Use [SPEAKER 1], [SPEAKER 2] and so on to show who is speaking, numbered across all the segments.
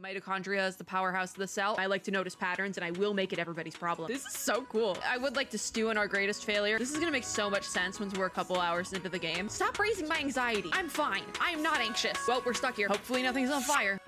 [SPEAKER 1] The mitochondria is the powerhouse of the cell. I like to notice patterns and I will make it everybody's problem. This is so cool. I would like to stew in our greatest failure. This is gonna make so much sense once we're a couple hours into the game. Stop raising my anxiety. I'm fine. I am not anxious. Well, we're stuck here. Hopefully nothing's on fire.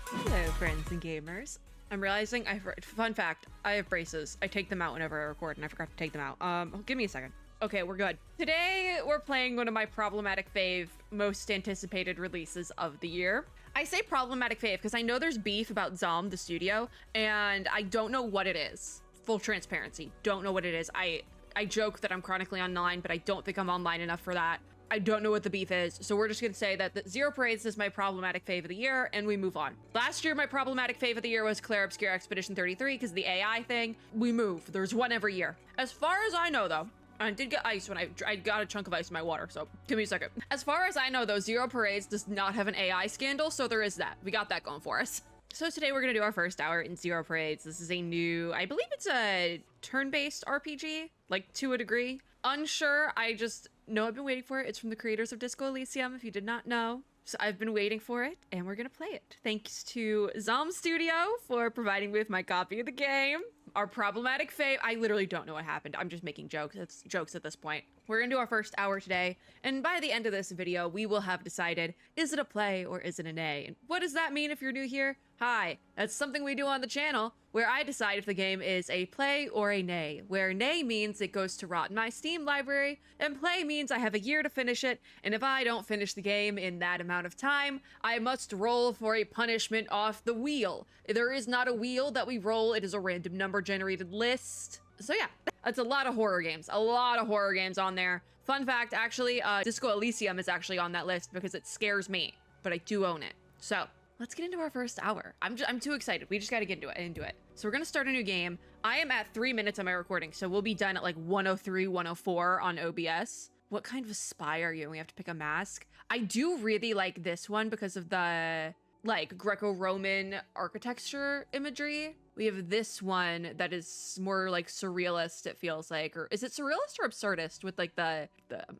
[SPEAKER 1] Hello, friends and gamers. I'm realizing fun fact, I have braces. I take them out whenever I record and I forgot to take them out. Give me a second. Okay, we're good. Today, we're playing one of my problematic fave, most anticipated releases of the year. I say problematic fave because I know there's beef about Zom, the studio, and I don't know what it is. Full transparency, don't know what it is. I joke that I'm chronically online, but I don't think I'm online enough for that. I don't know what the beef is, so we're just gonna say that the Zero Parades is my problematic fave of the year, and we move on. Last year, my problematic fave of the year was Claire Obscure Expedition 33, because the AI thing. We move, there's one every year. As far as I know though, I did get ice when I got a chunk of ice in my water, so give me a second. As far as I know though, Zero Parades does not have an AI scandal, so there is that. We got that going for us. So today we're gonna do our first hour in Zero Parades. This is a new, I believe it's a turn-based RPG, like to a degree. Unsure, I just know I've been waiting for it. It's from the creators of Disco Elysium, if you did not know. So I've been waiting for it, and we're gonna play it. Thanks to Zom Studio for providing me with my copy of the game. Our problematic fave, I literally don't know what happened. I'm just making jokes. It's jokes at this point. We're gonna do our first hour today, and by the end of this video, we will have decided, is it a play or is it an A? And what does that mean if you're new here? Hi, that's something we do on the channel, where I decide if the game is a play or a nay, where nay means it goes to rot in my Steam library, and play means I have a year to finish it, and if I don't finish the game in that amount of time, I must roll for a punishment off the wheel. There is not a wheel that we roll, it is a random number generated list. So yeah, that's a lot of horror games on there. Fun fact, actually, Disco Elysium is actually on that list because it scares me, but I do own it. So let's get into our first hour. I'm too excited. We just got to get into it. So we're going to start a new game. I am at 3 minutes on my recording, so we'll be done at like 103, 104 on OBS. What kind of a spy are you? We have to pick a mask. I do really like this one because of the like Greco-Roman architecture imagery. We have this one that is more like surrealist, it feels like. Or is it surrealist or absurdist with like the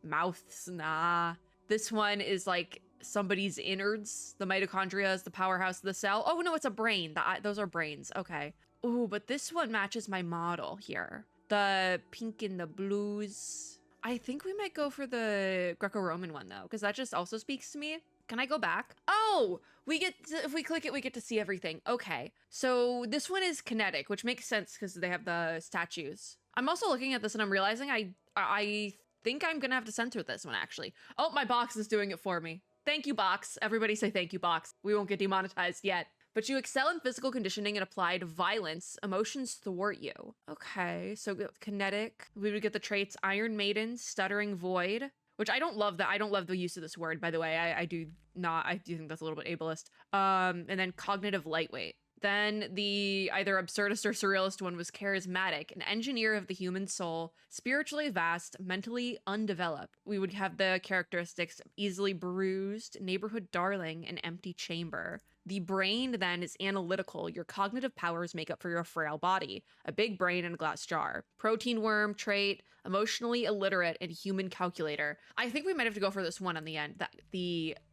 [SPEAKER 1] mouths? Nah. This one is like somebody's innards. The mitochondria is the powerhouse of the cell. Oh no, it's a brain. Those are brains. Okay. Ooh, but this one matches my model here. The pink and the blues. I think we might go for the Greco-Roman one though, because that just also speaks to me. Can I go back? Oh, if we click it, we get to see everything. Okay, so this one is kinetic, which makes sense because they have the statues. I'm also looking at this and I'm realizing I think I'm gonna have to censor this one actually. Oh, my box is doing it for me. Thank you, box. Everybody say thank you, box. We won't get demonetized yet. But you excel in physical conditioning and applied violence. Emotions thwart you. Okay, so kinetic. We would get the traits Iron Maiden, Stuttering Void, which I don't love that. I don't love the use of this word, by the way. I do think that's a little bit ableist. And then cognitive lightweight. Then the either absurdist or surrealist one was charismatic, an engineer of the human soul, spiritually vast, mentally undeveloped. We would have the characteristics easily bruised, neighborhood darling, and empty chamber. The brain then is analytical. Your cognitive powers make up for your frail body. A big brain in a glass jar. Protein worm trait, emotionally illiterate, and human calculator. I think we might have to go for this one on the end.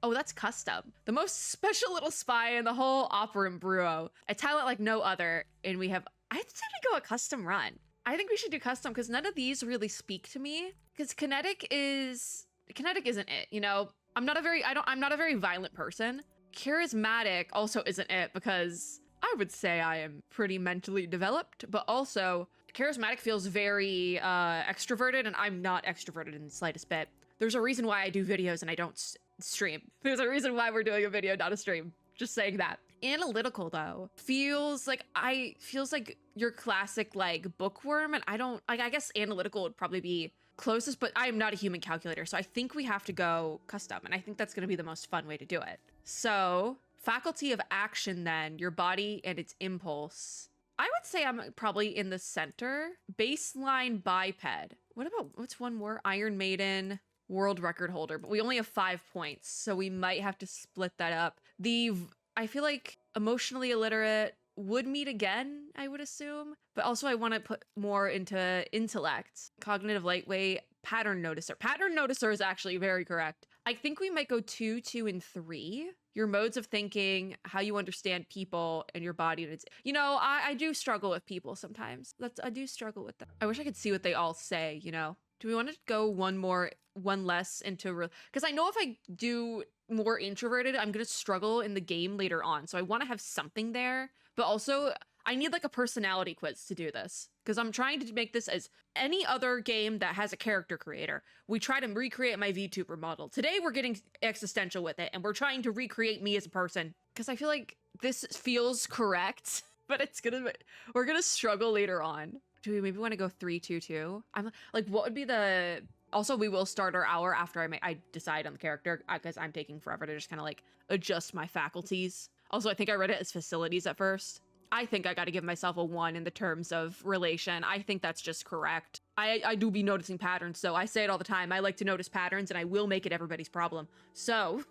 [SPEAKER 1] Oh, that's custom. The most special little spy in the whole Operant Bruo. A talent like no other. And we have, I'd say we go a custom run. I think we should do custom because none of these really speak to me. Because kinetic isn't it, you know? I'm not a very violent person. Charismatic also isn't it because I would say I am pretty mentally developed, but also charismatic feels very extroverted, and I'm not extroverted in the slightest bit. There's a reason why I do videos and I don't stream. There's a reason why we're doing a video, not a stream. Just saying that. Analytical though feels like your classic like bookworm, and I guess analytical would probably be closest, but I am not a human calculator, so I think we have to go custom, and I think that's going to be the most fun way to do it. So faculty of action then, your body and its impulse. I would say I'm probably in the center. Baseline biped. What's one more? Iron Maiden, world record holder, but we only have 5 points, so we might have to split that up. I feel like emotionally illiterate would meet again, I would assume, but also I want to put more into intellect. Cognitive lightweight, pattern noticer. Pattern noticer is actually very correct. I think we might go 2, 2, and 3. your modes of thinking, how you understand people and your body. And it's, you know, I do struggle with people sometimes. I do struggle with them. I wish I could see what they all say, you know? Do we want to go one less into, because I know if I do more introverted, I'm going to struggle in the game later on. So I want to have something there, but also I need like a personality quiz to do this, because I'm trying to make this as any other game that has a character creator. We try to recreate my VTuber model. Today we're getting existential with it, and we're trying to recreate me as a person, because I feel like this feels correct, but we're gonna struggle later on. Do we maybe want to go 3-2-2? I'm like, what would be the... Also, we will start our hour after I decide on the character, because I'm taking forever to just kind of like adjust my faculties. Also, I think I read it as facilities at first. I think I got to give myself a 1 in the terms of relation. I think that's just correct. I do be noticing patterns, so I say it all the time. I like to notice patterns, and I will make it everybody's problem. So,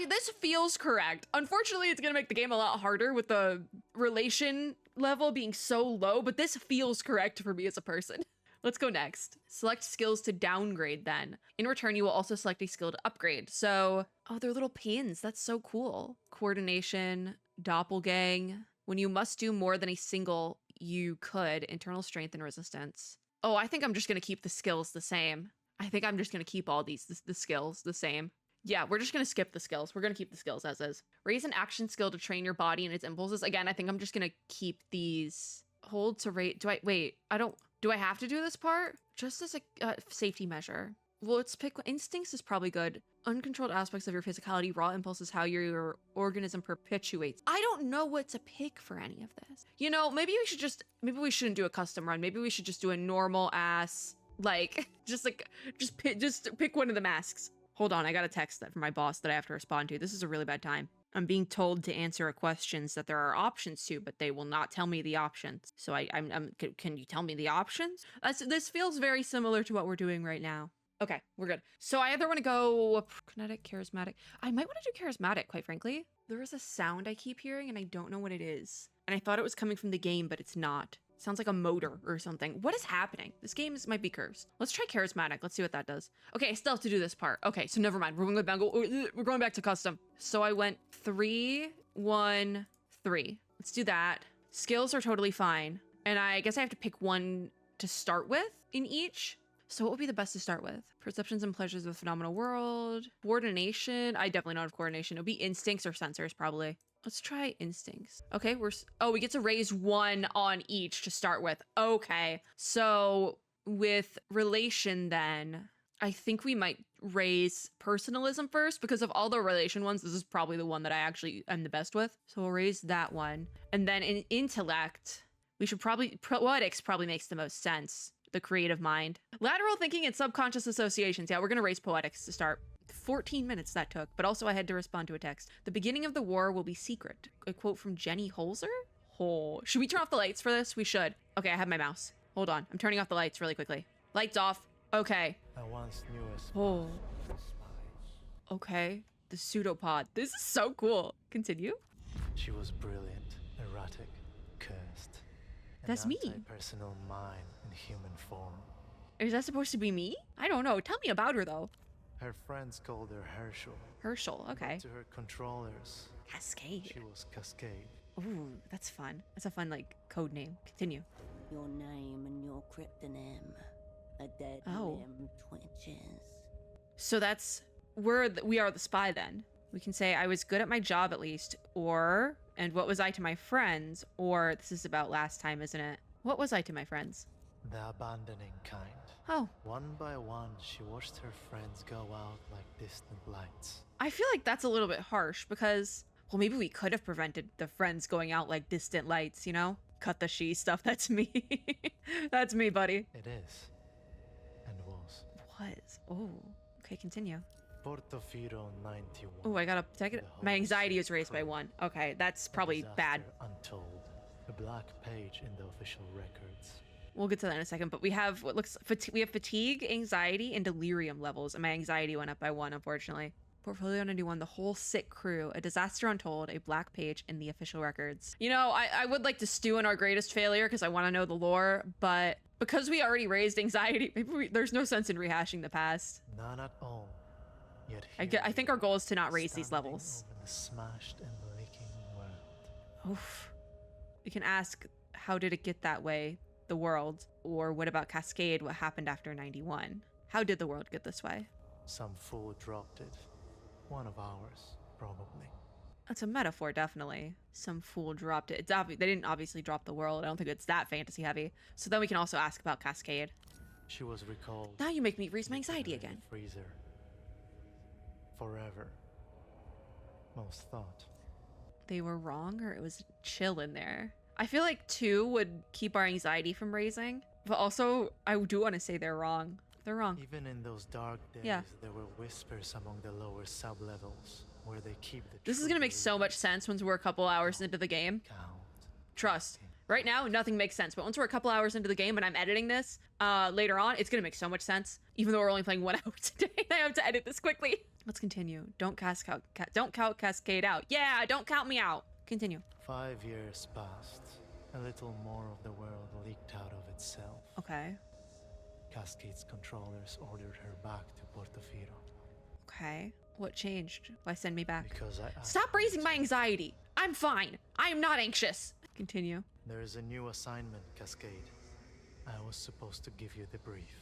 [SPEAKER 1] this feels correct. Unfortunately, it's gonna make the game a lot harder with the relation level being so low, but this feels correct for me as a person. Let's go next. Select skills to downgrade then. In return, you will also select a skill to upgrade. So, oh, they're little pins. That's so cool. Coordination, doppelgang. When you must do more than a single, you could. Internal strength and resistance. Oh, I think I'm just going to keep the skills the same. I think I'm just going to keep all the skills the same. Yeah, we're just going to skip the skills. We're going to keep the skills as is. Raise an action skill to train your body and its impulses. Again, I think I'm just going to keep these. Hold to rate. Do I have to do this part? Just as a safety measure. Well, let's pick instincts is probably good. Uncontrolled aspects of your physicality, raw impulses, how your organism perpetuates. I don't know what to pick for any of this. You know, maybe we shouldn't do a custom run. Maybe we should just do a normal ass, like, just pick one of the masks. Hold on, I got a text from my boss that I have to respond to. This is a really bad time. I'm being told to answer questions that there are options to, but they will not tell me the options. So can you tell me the options? This feels very similar to what we're doing right now. Okay, we're good. So I either want to go kinetic, charismatic. I might want to do charismatic, quite frankly. There is a sound I keep hearing and I don't know what it is. And I thought it was coming from the game, but it's not. It sounds like a motor or something. What is happening? This game might be cursed. Let's try charismatic. Let's see what that does. Okay, I still have to do this part. Okay, so never mind. We're going back to custom. So I went 3, 1, 3. Let's do that. Skills are totally fine. And I guess I have to pick one to start with in each. So what would be the best to start with? Perceptions and pleasures of a phenomenal world. Coordination. I definitely don't have coordination. It'll be instincts or sensors, probably. Let's try instincts. Okay, we get to raise 1 on each to start with. Okay, so with relation then, I think we might raise personalism first, because of all the relation ones, this is probably the one that I actually am the best with. So we'll raise that one. And then in intellect, we should poetics probably makes the most sense. The creative mind. Lateral thinking and subconscious associations. Yeah, we're gonna raise poetics to start. 14 minutes that took, but also I had to respond to a text. The beginning of the war will be secret. A quote from Jenny Holzer? Oh, should we turn off the lights for this? We should. Okay, I have my mouse. Hold on, I'm turning off the lights really quickly. Lights off. Okay.
[SPEAKER 2] I once knew a
[SPEAKER 1] Oh. Okay, the pseudopod. This is so cool. Continue.
[SPEAKER 2] She was brilliant, erratic, cursed.
[SPEAKER 1] That's me.
[SPEAKER 2] Personal mind in human form.
[SPEAKER 1] Is that supposed to be me? I don't know. Tell me about her though.
[SPEAKER 2] Her friends called her Herschel.
[SPEAKER 1] Herschel, okay.
[SPEAKER 2] To her controllers,
[SPEAKER 1] Cascade.
[SPEAKER 2] she was Cascade.
[SPEAKER 1] Ooh, that's fun. That's a fun, like, code name. Continue.
[SPEAKER 3] Your name and your cryptonym. A dead limb twitches.
[SPEAKER 1] So that's, we are the spy then. We can say, I was good at my job at least, or, and what was I to my friends, or, this is about last time, isn't it? What was I to my friends?
[SPEAKER 2] The abandoning kind.
[SPEAKER 1] Oh.
[SPEAKER 2] One by one, she watched her friends go out like distant lights.
[SPEAKER 1] I feel like that's a little bit harsh because, well, maybe we could have prevented the friends going out like distant lights, you know? Cut the she stuff. That's me. That's me, buddy.
[SPEAKER 2] It is. And was.
[SPEAKER 1] Was. Oh. Okay, continue.
[SPEAKER 2] Portofino 91.
[SPEAKER 1] Oh, I gotta take it. My anxiety is raised by 1. Okay, that's probably bad.
[SPEAKER 2] Untold. A black page in the official records.
[SPEAKER 1] We'll get to that in a second, but we have we have fatigue, anxiety, and delirium levels, and my anxiety went up by 1, unfortunately. Portfolio 91, the whole sick crew, a disaster untold, a black page in the official records. You know, I would like to stew in our greatest failure because I want to know the lore, but because we already raised anxiety, maybe there's no sense in rehashing the past.
[SPEAKER 2] None at all. Yet
[SPEAKER 1] I think our goal is to not raise these levels.
[SPEAKER 2] a smashed and leaking world.
[SPEAKER 1] Oof. You can ask, how did it get that way? The world. Or what about Cascade? What happened after 91? How did the world get this way?
[SPEAKER 2] Some fool dropped it. One of ours, probably.
[SPEAKER 1] That's a metaphor, definitely. Some fool dropped it. They didn't obviously drop the world. I don't think it's that fantasy heavy. So then we can also ask about Cascade.
[SPEAKER 2] She was recalled.
[SPEAKER 1] Now you make me raise my anxiety again.
[SPEAKER 2] Freezer. Forever. Most thought.
[SPEAKER 1] They were wrong, or it was chill in there. I feel like 2 would keep our anxiety from raising, but also I do want to say they're wrong. They're wrong.
[SPEAKER 2] Even in those dark days,
[SPEAKER 1] Yeah.
[SPEAKER 2] there were whispers among the lower sub-levels where they keep the
[SPEAKER 1] This is gonna make so much sense once we're a couple hours into the game.
[SPEAKER 2] count.
[SPEAKER 1] Trust. Right now, nothing makes sense, but once we're a couple hours into the game and I'm editing this later on, it's gonna make so much sense. Even though we're only playing 1 hour today, I have to edit this quickly. Let's continue. Don't count Cascade out. Yeah, don't count me out. Continue.
[SPEAKER 2] 5 years passed. A little more of the world leaked out of itself.
[SPEAKER 1] Okay.
[SPEAKER 2] Cascade's controllers ordered her back to Portofino.
[SPEAKER 1] Okay. What changed? Why send me back?
[SPEAKER 2] Because I asked
[SPEAKER 1] Stop
[SPEAKER 2] them
[SPEAKER 1] raising
[SPEAKER 2] to.
[SPEAKER 1] my anxiety. I'm fine. I am not anxious. Continue.
[SPEAKER 2] There is a new assignment, Cascade. I was supposed to give you the brief.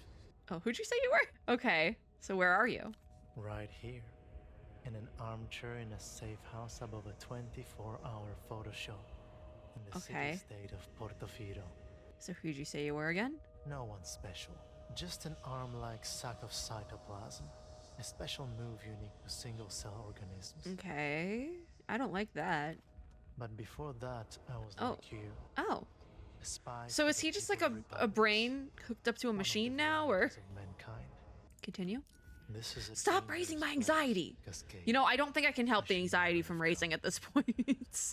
[SPEAKER 1] Oh, who'd you say you were? Okay. So where are you?
[SPEAKER 2] Right here. In an armchair in a safe house above a 24-hour photo show. In the
[SPEAKER 1] Okay.
[SPEAKER 2] city-state of Portofino.
[SPEAKER 1] So who'd you say you were again?
[SPEAKER 2] No one special. Just an arm-like sack of cytoplasm. A special move unique to single-cell organisms.
[SPEAKER 1] Okay. I don't like that.
[SPEAKER 2] But before that, I was
[SPEAKER 1] Oh.
[SPEAKER 2] like you.
[SPEAKER 1] Oh.
[SPEAKER 2] A spy
[SPEAKER 1] So
[SPEAKER 2] for
[SPEAKER 1] is
[SPEAKER 2] the
[SPEAKER 1] he just
[SPEAKER 2] people
[SPEAKER 1] like
[SPEAKER 2] of
[SPEAKER 1] a
[SPEAKER 2] republics,
[SPEAKER 1] brain hooked up to a
[SPEAKER 2] one of the
[SPEAKER 1] machine now, or?
[SPEAKER 2] varieties of mankind.
[SPEAKER 1] Continue.
[SPEAKER 2] This is a
[SPEAKER 1] Stop
[SPEAKER 2] dangerous
[SPEAKER 1] raising my
[SPEAKER 2] place,
[SPEAKER 1] anxiety.
[SPEAKER 2] Cascade.
[SPEAKER 1] You know, I don't think I can help the
[SPEAKER 2] Machine
[SPEAKER 1] anxiety from raising at this point.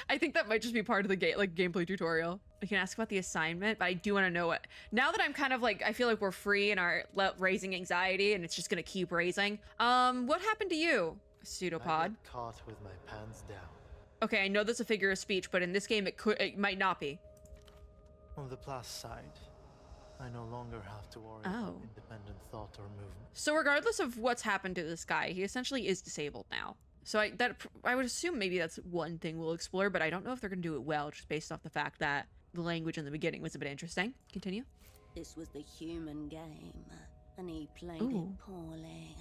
[SPEAKER 1] I think that might just be part of the gameplay tutorial. We can ask about the assignment, but I do want to know what. Now that I'm kind of like, I feel like we're free in our raising anxiety, and it's just gonna keep raising. What happened to you,
[SPEAKER 2] I
[SPEAKER 1] pseudopod?
[SPEAKER 2] got caught with my pants down.
[SPEAKER 1] Okay, I know that's a figure of speech, but in this game, it might not be.
[SPEAKER 2] On the plus side, I no longer have to worry
[SPEAKER 1] Oh.
[SPEAKER 2] about independent thought or movement.
[SPEAKER 1] So regardless of what's happened to this guy, he essentially is disabled now. So I would assume maybe that's one thing we'll explore, but I don't know if they're gonna do it well, just based off the fact that the language in the beginning was a bit interesting. Continue.
[SPEAKER 3] This was the human game, and he played
[SPEAKER 1] Ooh.
[SPEAKER 3] it poorly.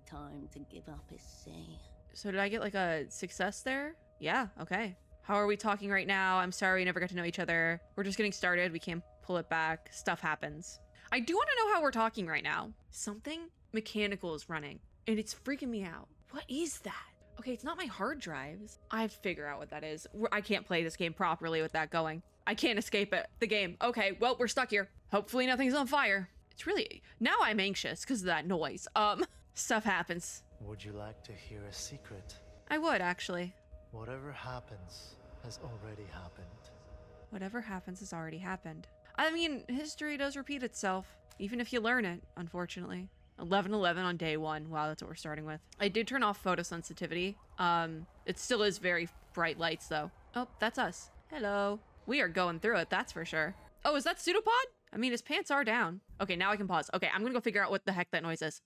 [SPEAKER 3] Time to give up his sea.
[SPEAKER 1] So did I get like a success there? Yeah, okay. How are we talking right now? I'm sorry we never got to know each other. We're just getting started. We can't pull it back. Stuff happens. I do want to know how we're talking right now. Something mechanical is running, and it's freaking me out. What is that? Okay, it's not my hard drives. I have to figure out what that is. I can't play this game properly with that going. I can't escape it. The game. Okay, well, we're stuck here. Hopefully nothing's on fire. It's really... Now I'm anxious because of that noise. Stuff happens.
[SPEAKER 2] Would you like to hear a secret?
[SPEAKER 1] I would, actually.
[SPEAKER 2] Whatever happens has already happened.
[SPEAKER 1] Whatever happens has already happened. I mean, history does repeat itself, even if you learn it, unfortunately. 11/11 on day 1. Wow, that's what we're starting with. I did turn off photosensitivity. It still is very bright lights, though. Oh, that's us. Hello. We are going through it, that's for sure. Oh, is that Pseudopod? I mean, his pants are down. Okay, now I can pause. Okay, I'm gonna go figure out what the heck that noise is.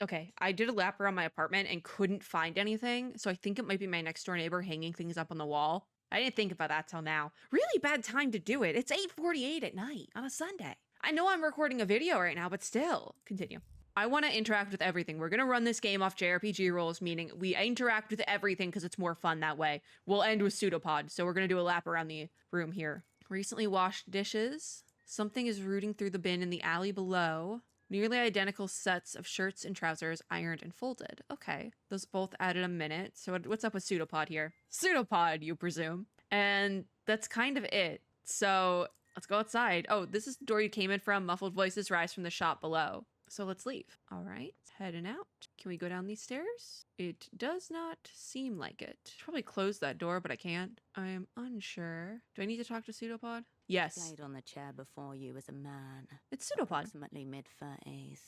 [SPEAKER 1] Okay, I did a lap around my apartment and couldn't find anything, so I think it might be my next door neighbor hanging things up on the wall. I didn't think about that till now. Really bad time to do it. It's 8:48 at night on a Sunday. I know I'm recording a video right now, but still. Continue. I want to interact with everything. We're going to run this game off JRPG rules, meaning we interact with everything because it's more fun that way. We'll end with Pseudopod, so we're going to do a lap around the room here. Recently washed dishes. Something is rooting through the bin in the alley below. Nearly identical sets of shirts and trousers, ironed and folded. Okay, those both added a minute. So what's up with Pseudopod here? Pseudopod, you presume. And that's kind of it. So let's go outside. Oh, this is the door you came in from. Muffled voices rise from the shop below. So let's leave. All right, heading out. Can we go down these stairs? It does not seem like it. Should probably close that door, but I can't. I'm unsure. Do I need to talk to Pseudopod? Yes.
[SPEAKER 3] Played on the chair before you as a man.
[SPEAKER 1] It's Pseudopod.
[SPEAKER 3] Approximately mid-30s.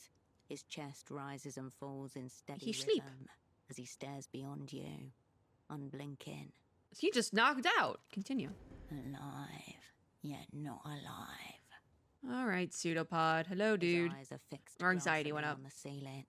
[SPEAKER 3] His chest rises and falls in steady
[SPEAKER 1] He sleep.
[SPEAKER 3] rhythm as he stares beyond you, unblinking.
[SPEAKER 1] He just knocked out. Continue.
[SPEAKER 3] Alive, yet not alive.
[SPEAKER 1] All right, Pseudopod. Hello, dude.
[SPEAKER 3] His eyes are fixed
[SPEAKER 1] Our anxiety went
[SPEAKER 3] glassily
[SPEAKER 1] up.
[SPEAKER 3] on the ceiling.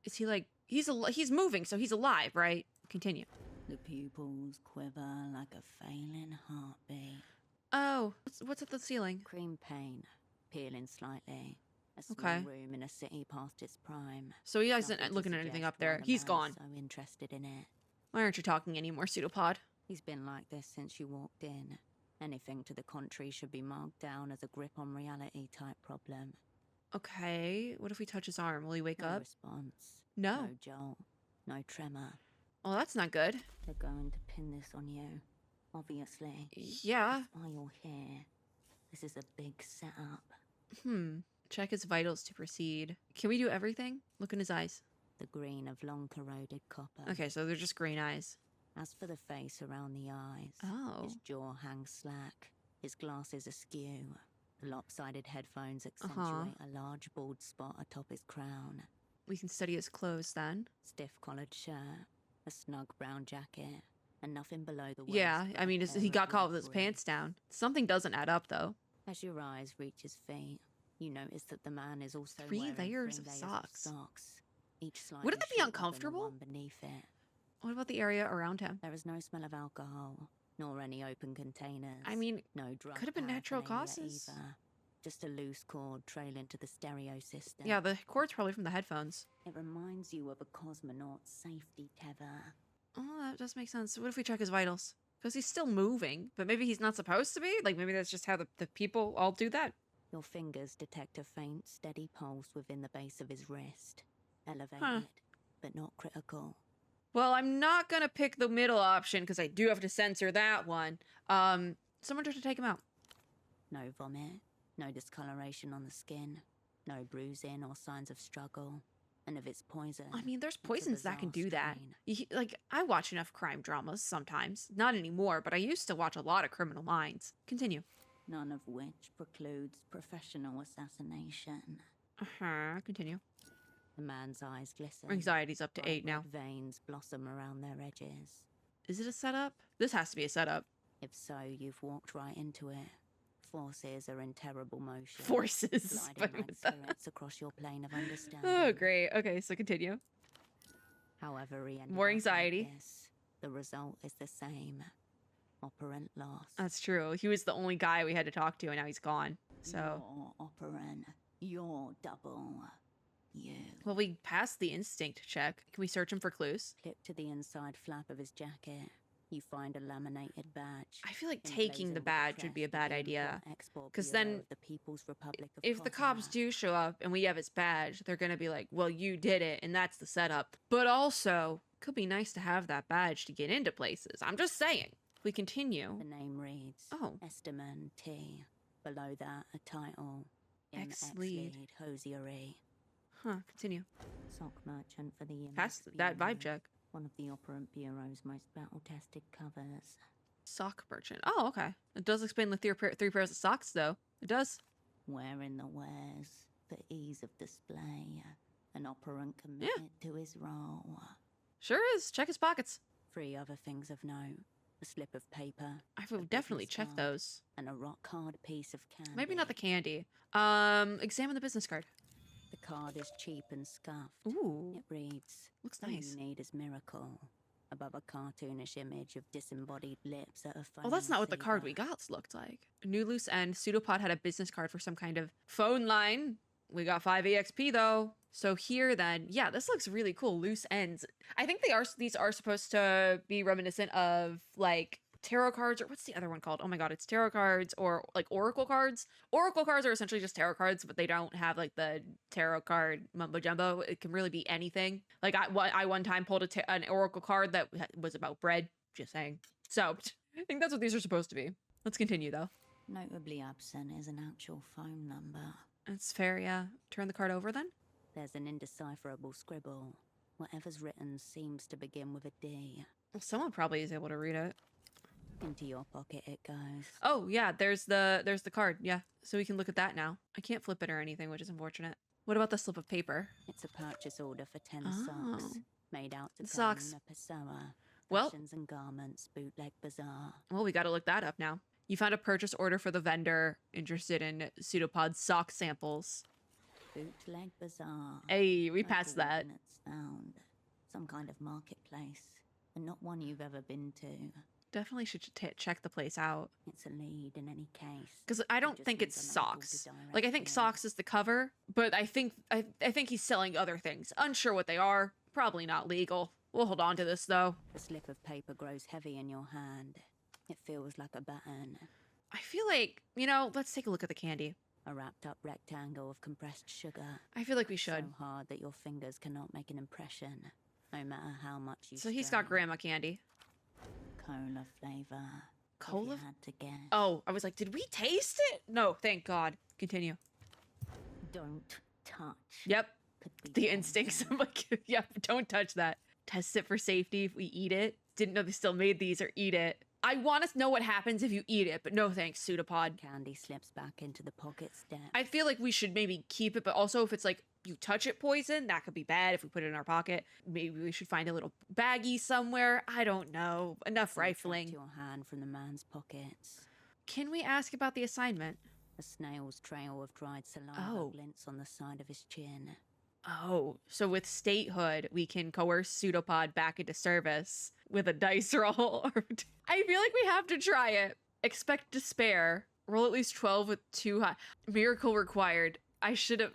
[SPEAKER 1] Is he like... He's moving, so he's alive, right? Continue.
[SPEAKER 3] The pupils quiver like a failing heartbeat.
[SPEAKER 1] Oh, what's at the ceiling?
[SPEAKER 3] Cream paint, peeling slightly. A small
[SPEAKER 1] Okay.
[SPEAKER 3] room in a city past its prime.
[SPEAKER 1] So he isn't
[SPEAKER 3] Nothing to
[SPEAKER 1] looking at anything
[SPEAKER 3] suggest
[SPEAKER 1] up there.
[SPEAKER 3] why the
[SPEAKER 1] He's
[SPEAKER 3] man
[SPEAKER 1] gone.
[SPEAKER 3] is so interested in it.
[SPEAKER 1] Why aren't you talking anymore, Pseudopod?
[SPEAKER 3] He's been like this since you walked in. Anything to the contrary should be marked down as a grip on reality type problem.
[SPEAKER 1] Okay, what if we touch his arm? Will he wake
[SPEAKER 3] No
[SPEAKER 1] up?
[SPEAKER 3] response.
[SPEAKER 1] No.
[SPEAKER 3] No jolt. No tremor.
[SPEAKER 1] Oh, that's not good.
[SPEAKER 3] They're going to pin this on you. Obviously.
[SPEAKER 1] Yeah.
[SPEAKER 3] That's why you're here. This is a big setup.
[SPEAKER 1] Check his vitals to proceed. Can we do everything? Look in his eyes.
[SPEAKER 3] The green of long corroded copper.
[SPEAKER 1] Okay, so they're just green eyes.
[SPEAKER 3] As for the face around the eyes,
[SPEAKER 1] Oh.
[SPEAKER 3] his jaw hangs slack, his glasses askew. The lopsided headphones accentuate a large bald spot atop his crown.
[SPEAKER 1] We can study his clothes then.
[SPEAKER 3] Stiff-collared shirt, a snug brown jacket, and nothing below the waist.
[SPEAKER 1] Yeah, I mean,
[SPEAKER 3] but a
[SPEAKER 1] he
[SPEAKER 3] pair
[SPEAKER 1] got
[SPEAKER 3] of
[SPEAKER 1] caught with his
[SPEAKER 3] black
[SPEAKER 1] pants down. Something doesn't add up, though.
[SPEAKER 3] As your eyes reach his feet, you notice that the man is also
[SPEAKER 1] Three
[SPEAKER 3] wearing
[SPEAKER 1] layers
[SPEAKER 3] three
[SPEAKER 1] of
[SPEAKER 3] layers
[SPEAKER 1] socks.
[SPEAKER 3] Each slightly
[SPEAKER 1] Wouldn't that be
[SPEAKER 3] shorter than the
[SPEAKER 1] uncomfortable?
[SPEAKER 3] one beneath it.
[SPEAKER 1] What about the area around him?
[SPEAKER 3] There is no smell of alcohol, nor any open containers.
[SPEAKER 1] I mean,
[SPEAKER 3] no drug
[SPEAKER 1] could have been natural
[SPEAKER 3] paraphernalia
[SPEAKER 1] causes.
[SPEAKER 3] either. Just a loose cord trailing to the stereo system.
[SPEAKER 1] Yeah, the cord's probably from the headphones.
[SPEAKER 3] It reminds you of a cosmonaut's safety tether.
[SPEAKER 1] Oh, that does make sense. What if we check his vitals? Because he's still moving, but maybe he's not supposed to be? Like, maybe that's just how the people all do that.
[SPEAKER 3] Your fingers detect a faint, steady pulse within the base of his wrist. Elevated, but not critical.
[SPEAKER 1] Well, I'm not gonna pick the middle option because I do have to censor that one. Someone try to take him out.
[SPEAKER 3] No vomit, no discoloration on the skin, no bruising or signs of struggle. And if it's poison,
[SPEAKER 1] I mean, there's
[SPEAKER 3] it's a
[SPEAKER 1] poisons that can
[SPEAKER 3] bizarre
[SPEAKER 1] do that.
[SPEAKER 3] strain.
[SPEAKER 1] Like, I watch enough crime dramas sometimes. Not anymore, but I used to watch a lot of Criminal Minds. Continue.
[SPEAKER 3] None of which precludes professional assassination.
[SPEAKER 1] Continue.
[SPEAKER 3] The man's eyes glisten.
[SPEAKER 1] Anxiety's up to 8 now.
[SPEAKER 3] Bright red veins blossom around their edges.
[SPEAKER 1] Is it a setup? This has to be a setup.
[SPEAKER 3] If so, you've walked right into it. Forces are in terrible motion.
[SPEAKER 1] Forces.
[SPEAKER 3] Gliding like spirits across your plane of understanding.
[SPEAKER 1] Oh, great. Okay, so continue.
[SPEAKER 3] However, he ended
[SPEAKER 1] More
[SPEAKER 3] up like
[SPEAKER 1] anxiety.
[SPEAKER 3] this, the result is the same. Operant loss.
[SPEAKER 1] That's true. He was the only guy we had to talk to, and now he's gone. So,
[SPEAKER 3] Your operant. Your double. You.
[SPEAKER 1] well, we passed the instinct check. Can we search him for clues?
[SPEAKER 3] Clipped to the inside flap of his jacket, you find a laminated badge.
[SPEAKER 1] I feel like
[SPEAKER 3] emblazoned
[SPEAKER 1] taking the
[SPEAKER 3] with
[SPEAKER 1] badge would
[SPEAKER 3] crest
[SPEAKER 1] be a
[SPEAKER 3] of the
[SPEAKER 1] bad idea.
[SPEAKER 3] Import-Export
[SPEAKER 1] 'Cause
[SPEAKER 3] Bureau
[SPEAKER 1] then
[SPEAKER 3] of the People's Republic of
[SPEAKER 1] If the cops
[SPEAKER 3] Korea.
[SPEAKER 1] do show up and we have his badge, they're going to be like, well, you did it, and that's the setup. But also, could be nice to have that badge to get into places. I'm just saying. If we continue.
[SPEAKER 3] The name reads Esteman T. Below that, a title.
[SPEAKER 1] Ex-lead.
[SPEAKER 3] Ex-lead hosiery.
[SPEAKER 1] Continue.
[SPEAKER 3] Sock merchant for the
[SPEAKER 1] Pass
[SPEAKER 3] Index
[SPEAKER 1] that
[SPEAKER 3] Bureau,
[SPEAKER 1] vibe check.
[SPEAKER 3] One of the Operant Bureau's most battle-tested covers.
[SPEAKER 1] Sock merchant. Oh, okay. It does explain the three pairs of socks, though. It does.
[SPEAKER 3] Wearing the wares for ease of display. An operant committed to his role.
[SPEAKER 1] Sure is. Check his pockets.
[SPEAKER 3] 3 other things of note. A slip of paper.
[SPEAKER 1] I
[SPEAKER 3] a
[SPEAKER 1] would definitely
[SPEAKER 3] business
[SPEAKER 1] check
[SPEAKER 3] card,
[SPEAKER 1] those.
[SPEAKER 3] And a rock-hard piece of candy.
[SPEAKER 1] Maybe not the candy. Examine the business card.
[SPEAKER 3] The card is cheap and scuffed.
[SPEAKER 1] Ooh.
[SPEAKER 3] It reads,
[SPEAKER 1] Looks
[SPEAKER 3] all
[SPEAKER 1] nice.
[SPEAKER 3] you need is miracle. Above a cartoonish image of disembodied lips at a phone
[SPEAKER 1] Well, that's not what the card we
[SPEAKER 3] receiver.
[SPEAKER 1] got looked like. New loose end. Pseudopod had a business card for some kind of phone line. We got 5 EXP though. So here then, yeah, this looks really cool. Loose ends. I think these are supposed to be reminiscent of like tarot cards, or what's the other one called? Oh my god, it's tarot cards or like oracle cards. Oracle cards are essentially just tarot cards, but they don't have like the tarot card mumbo jumbo. It can really be anything. Like I one time pulled an oracle card that was about bread. Just saying. So I think that's what these are supposed to be. Let's continue though.
[SPEAKER 3] Notably absent is an actual phone number.
[SPEAKER 1] That's fair, yeah. Turn the card over then.
[SPEAKER 3] There's an indecipherable scribble. Whatever's written seems to begin with a D.
[SPEAKER 1] Well, someone probably is able to read it.
[SPEAKER 3] Into your pocket it goes.
[SPEAKER 1] Oh yeah, there's the card. Yeah, so we can look at that now. I can't flip it or anything, which is unfortunate. What about the slip of paper?
[SPEAKER 3] It's a purchase order for 10
[SPEAKER 1] Oh.
[SPEAKER 3] socks. Made out to
[SPEAKER 1] Socks.
[SPEAKER 3] Karina Pessoa.
[SPEAKER 1] Well-
[SPEAKER 3] Fashions and Garments, Bootleg Bazaar.
[SPEAKER 1] Well, we got to look that up now. You found a purchase order for the vendor interested in Pseudopod sock samples.
[SPEAKER 3] Bootleg Bazaar.
[SPEAKER 1] Hey, we
[SPEAKER 3] Local
[SPEAKER 1] passed that.
[SPEAKER 3] ordnance found. Some kind of marketplace. and not one you've ever been to.
[SPEAKER 1] Definitely should check the place out.
[SPEAKER 3] It's a lead in any case.
[SPEAKER 1] Because I don't
[SPEAKER 3] just
[SPEAKER 1] think
[SPEAKER 3] need
[SPEAKER 1] it's
[SPEAKER 3] an uncle to
[SPEAKER 1] socks.
[SPEAKER 3] direct
[SPEAKER 1] Like, I think
[SPEAKER 3] you.
[SPEAKER 1] socks is the cover, but I think he's selling other things. Unsure what they are. Probably not legal. We'll hold on to this, though.
[SPEAKER 3] The slip of paper grows heavy in your hand. It feels like a baton.
[SPEAKER 1] I feel like, you know, let's take a look at the candy.
[SPEAKER 3] A wrapped up rectangle of compressed sugar.
[SPEAKER 1] I feel like we should.
[SPEAKER 3] So hard that your fingers cannot make an impression, no matter how much you
[SPEAKER 1] So he's got
[SPEAKER 3] strain.
[SPEAKER 1] grandma candy.
[SPEAKER 3] Cola flavor.
[SPEAKER 1] Cola?
[SPEAKER 3] If you had to guess.
[SPEAKER 1] Oh, I was like, did we taste it? No, thank God. Continue.
[SPEAKER 3] Don't touch.
[SPEAKER 1] Yep.
[SPEAKER 3] Could be
[SPEAKER 1] The
[SPEAKER 3] poison.
[SPEAKER 1] instincts. I'm like, yep, don't touch that. Test it for safety if we eat it. Didn't know they still made these or eat it. I want to know what happens if you eat it, but no thanks, pseudopod.
[SPEAKER 3] Candy slips back into the pocket step.
[SPEAKER 1] I feel like we should maybe keep it, but also if it's like you touch it poison, that could be bad if we put it in our pocket. Maybe we should find a little baggie somewhere. I don't know. Enough rifling.
[SPEAKER 3] Your hand from the man's pockets.
[SPEAKER 1] Can we ask about the assignment?
[SPEAKER 3] A snail's trail of dried saliva
[SPEAKER 1] Oh.
[SPEAKER 3] glints on the side of his chin.
[SPEAKER 1] Oh, so with statehood, we can coerce pseudopod back into service with a dice roll. I feel like we have to try it. Expect despair. Roll at least 12 with 2 high. Miracle required. I should have.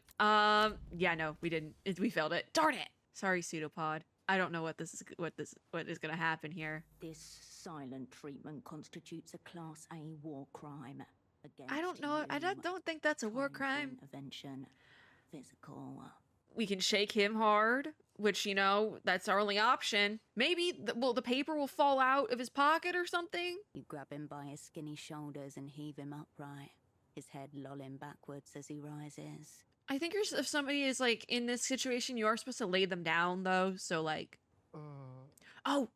[SPEAKER 1] Yeah, no, we didn't. We failed it. Darn it. Sorry, pseudopod. I don't know what is gonna happen here.
[SPEAKER 3] This silent treatment constitutes a Class A war crime against
[SPEAKER 1] I don't know. I
[SPEAKER 3] you.
[SPEAKER 1] don't think that's a war
[SPEAKER 3] Time for
[SPEAKER 1] crime.
[SPEAKER 3] Intervention. Physical.
[SPEAKER 1] We can shake him hard, which, you know, that's our only option. Maybe the paper will fall out of his pocket or something.
[SPEAKER 3] You grab him by his skinny shoulders and heave him upright, his head lolling backwards as he rises.
[SPEAKER 1] I think if somebody is like in this situation, you are supposed to lay them down though. So like, oh,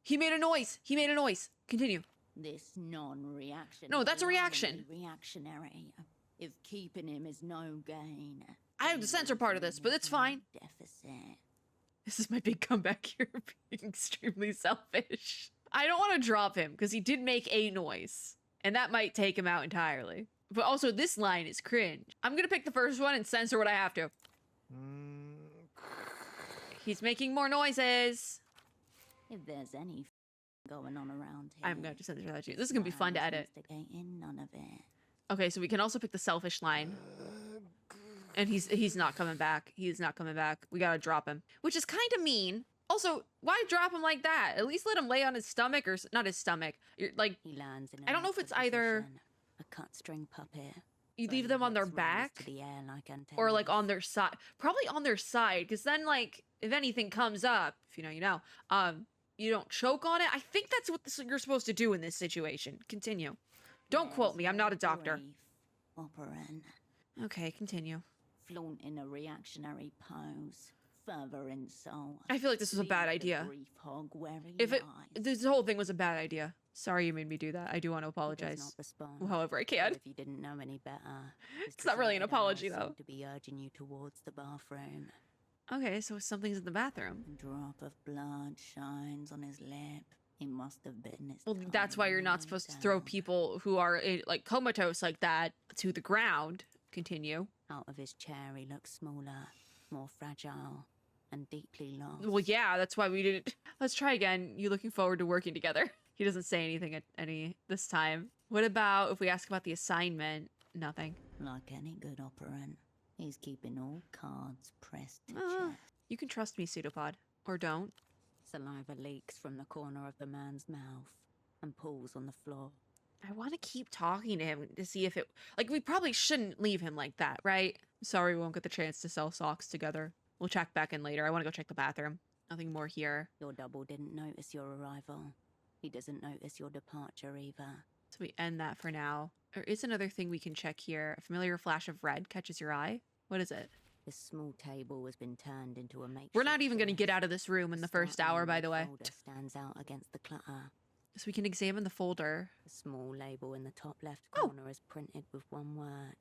[SPEAKER 1] he made a noise. He made a noise. Continue.
[SPEAKER 3] This non-reaction.
[SPEAKER 1] No,
[SPEAKER 3] is
[SPEAKER 1] that's a reaction.
[SPEAKER 3] alarmingly Reactionary. If keeping him is no gain.
[SPEAKER 1] I have the censor part of this, but it's fine.
[SPEAKER 3] Deficit.
[SPEAKER 1] This is my big comeback here, being extremely selfish. I don't want to drop him because he did make a noise, and that might take him out entirely. But also, this line is cringe. I'm gonna pick the first one and censor what I have to. He's making more noises.
[SPEAKER 3] If there's any going on around here,
[SPEAKER 1] I'm gonna have to censor that too. This is gonna be fun to edit.
[SPEAKER 3] Instigating none of it.
[SPEAKER 1] Okay, so we can also pick the selfish line. And he's not coming back. He's not coming back. We gotta drop him. Which is kind of mean. Also, why drop him like that? At least let him lay on his stomach or... Not his stomach. Like,
[SPEAKER 3] He lands in
[SPEAKER 1] I don't know if it's either...
[SPEAKER 3] a cut string puppet.
[SPEAKER 1] You leave them on their back
[SPEAKER 3] To the air like
[SPEAKER 1] or like
[SPEAKER 3] antennas.
[SPEAKER 1] on their side. Probably on their side, because then like if anything comes up, if you know, you know, you don't choke on it. I think that's what you're supposed to do in this situation. Continue. Don't quote me. I'm not a doctor.
[SPEAKER 3] Brief operant.
[SPEAKER 1] Okay, continue.
[SPEAKER 3] Flaunting a reactionary pose. Further insult.
[SPEAKER 1] I feel like this was a bad
[SPEAKER 3] Leave the
[SPEAKER 1] idea.
[SPEAKER 3] brief hog where he
[SPEAKER 1] If it,
[SPEAKER 3] lies.
[SPEAKER 1] this whole thing was a bad idea. Sorry you made me do that. I do want to
[SPEAKER 3] He does
[SPEAKER 1] apologize.
[SPEAKER 3] not respond.
[SPEAKER 1] However I
[SPEAKER 3] Or
[SPEAKER 1] can.
[SPEAKER 3] if you didn't know any better, his
[SPEAKER 1] It's not really an
[SPEAKER 3] deserted eyes
[SPEAKER 1] apology,
[SPEAKER 3] seem
[SPEAKER 1] though.
[SPEAKER 3] To be urging you towards the bathroom.
[SPEAKER 1] Okay, so something's in the bathroom.
[SPEAKER 3] A drop of blood shines on his lip. He must have bitten his
[SPEAKER 1] Well,
[SPEAKER 3] tongue
[SPEAKER 1] that's why you're not
[SPEAKER 3] way
[SPEAKER 1] supposed to throw
[SPEAKER 3] down.
[SPEAKER 1] people who are like comatose like that to the ground. Continue.
[SPEAKER 3] Out of his chair, he looks smaller, more fragile, and deeply lost.
[SPEAKER 1] Well, yeah, that's why we didn't. Let's try again. You looking forward to working together? He doesn't say anything at any this time. What about if we ask about the assignment? Nothing.
[SPEAKER 3] Like any good operant, he's keeping all cards pressed to
[SPEAKER 1] Ah.
[SPEAKER 3] chest.
[SPEAKER 1] You can trust me, pseudopod, or don't.
[SPEAKER 3] Saliva leaks from the corner of the man's mouth and pools on the floor.
[SPEAKER 1] I want to keep talking to him to see if it. Like, we probably shouldn't leave him like that, right? Sorry, we won't get the chance to sell socks together. We'll check back in later. I want to go check the bathroom. Nothing more here.
[SPEAKER 3] Your double didn't notice your arrival. He doesn't notice your departure either.
[SPEAKER 1] So we end that for now. There is another thing we can check here. A familiar flash of red catches your eye. What is it?
[SPEAKER 3] This small table has been turned into a makeshift
[SPEAKER 1] We're not even going to get
[SPEAKER 3] desk.
[SPEAKER 1] out of this room in the first hour, by the way.
[SPEAKER 3] Folder stands out against the clutter.
[SPEAKER 1] So we can examine the folder.
[SPEAKER 3] A small label in the top left
[SPEAKER 1] Oh.
[SPEAKER 3] corner is printed with one word.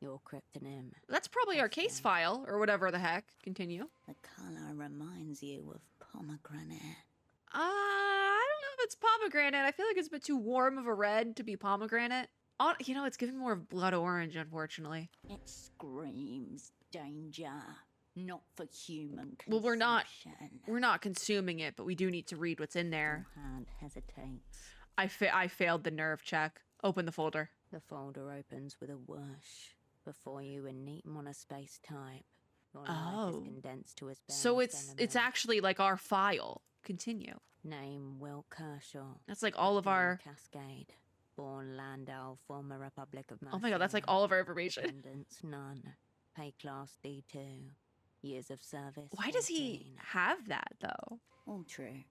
[SPEAKER 3] Your cryptonym.
[SPEAKER 1] That's probably our case file, or whatever the heck. Continue.
[SPEAKER 3] The color reminds you of pomegranate.
[SPEAKER 1] I don't know if it's pomegranate. I feel like it's a bit too warm of a red to be pomegranate. You know, it's giving more of blood orange, unfortunately.
[SPEAKER 3] It screams danger. not for human consumption.
[SPEAKER 1] Well, we're not consuming it, but we do need to read what's in there.
[SPEAKER 3] Your hand hesitates.
[SPEAKER 1] I failed the nerve check. Open the folder.
[SPEAKER 3] The folder opens with a whoosh. Before you in neat monospace type. Your life is condensed to as bare
[SPEAKER 1] So
[SPEAKER 3] as
[SPEAKER 1] it's
[SPEAKER 3] element.
[SPEAKER 1] actually like our file. Continue.
[SPEAKER 3] Name Will Kershaw.
[SPEAKER 1] That's like all of our...
[SPEAKER 3] Cascade. Born Landau, former Republic of
[SPEAKER 1] Oh my god, that's like all of our information.
[SPEAKER 3] Dependents, none. Pay class D2. Years of service.
[SPEAKER 1] Why does he
[SPEAKER 3] 14.
[SPEAKER 1] have that, though?
[SPEAKER 3] All true.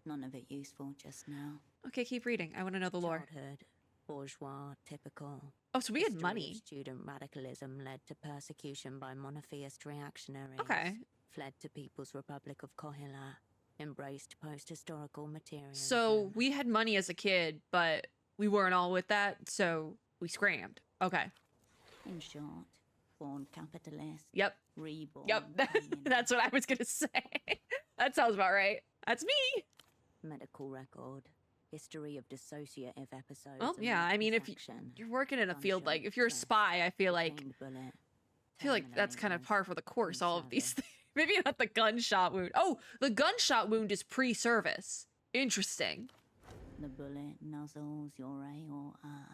[SPEAKER 3] None of it useful just now.
[SPEAKER 1] Okay, keep reading. I want to know the lore.
[SPEAKER 3] Childhood. Bourgeois, typical.
[SPEAKER 1] Oh, so we had
[SPEAKER 3] History of
[SPEAKER 1] money.
[SPEAKER 3] Student radicalism led to persecution by monotheist reactionaries.
[SPEAKER 1] Okay.
[SPEAKER 3] Fled to People's Republic of Kohila. Embraced post-historical materialism.
[SPEAKER 1] So we had money as a kid, but we weren't all with that, so we scrammed. Okay.
[SPEAKER 3] In short, born capitalist.
[SPEAKER 1] Yep.
[SPEAKER 3] Reborn.
[SPEAKER 1] Yep. That's what I was gonna say. That sounds about right. That's me.
[SPEAKER 3] Medical record. History of dissociative episodes.
[SPEAKER 1] Well,
[SPEAKER 3] of
[SPEAKER 1] yeah. I mean, if
[SPEAKER 3] liquefaction,
[SPEAKER 1] you're working in a field
[SPEAKER 3] gunshot,
[SPEAKER 1] like, if you're a
[SPEAKER 3] chest,
[SPEAKER 1] spy, I feel like
[SPEAKER 3] retained bullet,
[SPEAKER 1] that's kind of
[SPEAKER 3] terminal
[SPEAKER 1] par for the course. All of these
[SPEAKER 3] service.
[SPEAKER 1] things. Maybe not the gunshot wound. Oh, the gunshot wound is pre-service. Interesting.
[SPEAKER 3] The bullet nuzzles your aorta.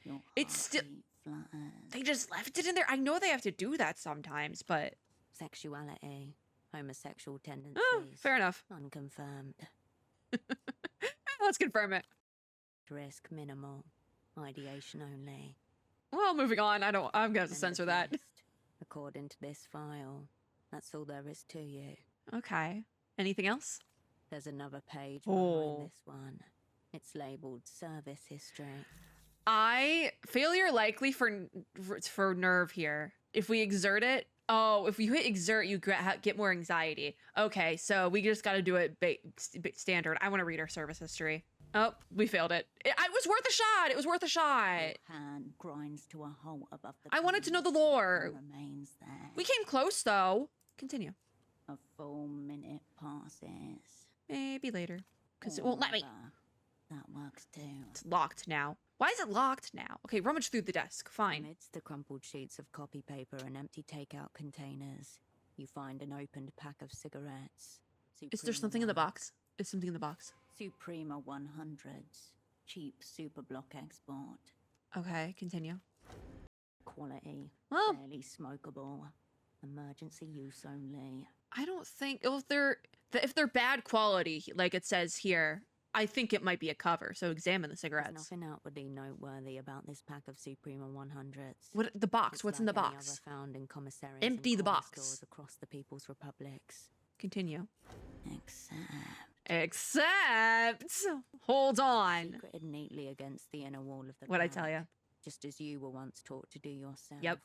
[SPEAKER 3] Your
[SPEAKER 1] It's still-
[SPEAKER 3] heartbeat flutters.
[SPEAKER 1] They just left it in there. I know they have to do that sometimes, but
[SPEAKER 3] Sexuality. Homosexual tendencies.
[SPEAKER 1] oh, fair enough.
[SPEAKER 3] Unconfirmed.
[SPEAKER 1] Let's confirm it.
[SPEAKER 3] Risk minimal. Ideation only.
[SPEAKER 1] Well, moving on. I'm gonna have to
[SPEAKER 3] End of
[SPEAKER 1] censor that.
[SPEAKER 3] list. According to this file, that's all there is to you.
[SPEAKER 1] Okay. Anything else?
[SPEAKER 3] There's another page
[SPEAKER 1] Oh.
[SPEAKER 3] behind this one. It's labeled service history.
[SPEAKER 1] Failure likely for nerve here. If we exert it, if you hit exert, you get more anxiety. Okay, so we just got to do it standard. I want to read our service history. Oh, we failed it. It was worth a shot. It was worth a shot.
[SPEAKER 3] Your hand grinds to a halt above the
[SPEAKER 1] I wanted to know the
[SPEAKER 3] page
[SPEAKER 1] lore.
[SPEAKER 3] and remains there.
[SPEAKER 1] We came close though. Continue.
[SPEAKER 3] A full minute passes.
[SPEAKER 1] Maybe later, because it
[SPEAKER 3] Or
[SPEAKER 1] won't let me.
[SPEAKER 3] another. That works too.
[SPEAKER 1] It's locked now. Why is it locked now? Okay, rummage through the desk. Fine.
[SPEAKER 3] Amidst the crumpled sheets of copy paper and empty takeout containers, you find an opened pack of cigarettes.
[SPEAKER 1] Is there something in the box? Is something in the box?
[SPEAKER 3] Suprema 100s. Cheap super block export.
[SPEAKER 1] Okay, continue.
[SPEAKER 3] Quality.
[SPEAKER 1] Well,
[SPEAKER 3] Barely smokable. Emergency use only.
[SPEAKER 1] I don't think if they're bad quality, like it says here, I think it might be a cover. So examine the
[SPEAKER 3] There's
[SPEAKER 1] cigarettes.
[SPEAKER 3] nothing outwardly noteworthy about this pack of Suprema 100s.
[SPEAKER 1] What the box?
[SPEAKER 3] It's
[SPEAKER 1] What's in
[SPEAKER 3] like
[SPEAKER 1] the
[SPEAKER 3] any
[SPEAKER 1] box?
[SPEAKER 3] other found in commissaries
[SPEAKER 1] Empty
[SPEAKER 3] and
[SPEAKER 1] the
[SPEAKER 3] corner
[SPEAKER 1] box.
[SPEAKER 3] stores across the People's Republics.
[SPEAKER 1] Continue.
[SPEAKER 3] Except
[SPEAKER 1] Hold on.
[SPEAKER 3] secreted neatly against the inner wall of the
[SPEAKER 1] What'd I
[SPEAKER 3] pack,
[SPEAKER 1] tell you?
[SPEAKER 3] just as you were once taught to do yourself.
[SPEAKER 1] Yep.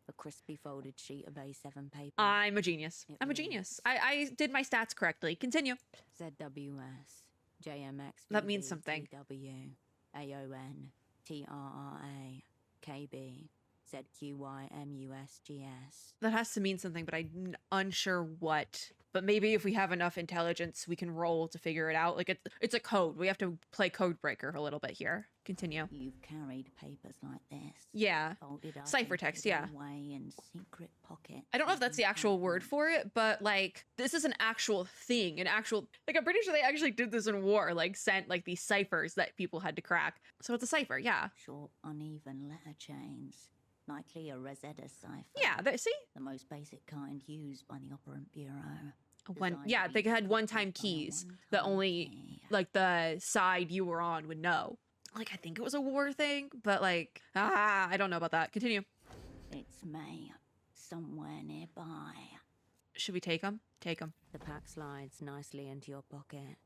[SPEAKER 3] A crispy folded sheet of A7 paper.
[SPEAKER 1] I'm a genius.
[SPEAKER 3] It
[SPEAKER 1] I'm a
[SPEAKER 3] reads.
[SPEAKER 1] genius. I did my stats correctly. Continue.
[SPEAKER 3] ZWS, JMX,
[SPEAKER 1] That means something.
[SPEAKER 3] TW, AON, TRRA, KB, ZQYMUSGS.
[SPEAKER 1] That has to mean something, but I'm unsure what. But maybe if we have enough intelligence, we can roll to figure it out. Like it's a code. We have to play code breaker a little bit here. Continue.
[SPEAKER 3] You've carried papers like this.
[SPEAKER 1] Yeah.
[SPEAKER 3] Folded up
[SPEAKER 1] Ciphertext,
[SPEAKER 3] and
[SPEAKER 1] yeah.
[SPEAKER 3] hidden away in secret pockets.
[SPEAKER 1] I don't know if that's the actual word for it, but like this is an actual thing, I'm pretty sure they actually did this in war, like sent like these ciphers that people had to crack. So it's a cipher, yeah.
[SPEAKER 3] Short, uneven letter chains. Likely a Rosetta cipher.
[SPEAKER 1] Yeah, see?
[SPEAKER 3] The most basic kind used by the Operant Bureau.
[SPEAKER 1] Yeah, they had one-time keys that only like the side you were on would know. Like I think it was a war thing, but like I don't know about that. Continue.
[SPEAKER 3] It's May. Somewhere nearby.
[SPEAKER 1] Should we take them? Take them.
[SPEAKER 3] The pack slides nicely into your pocket.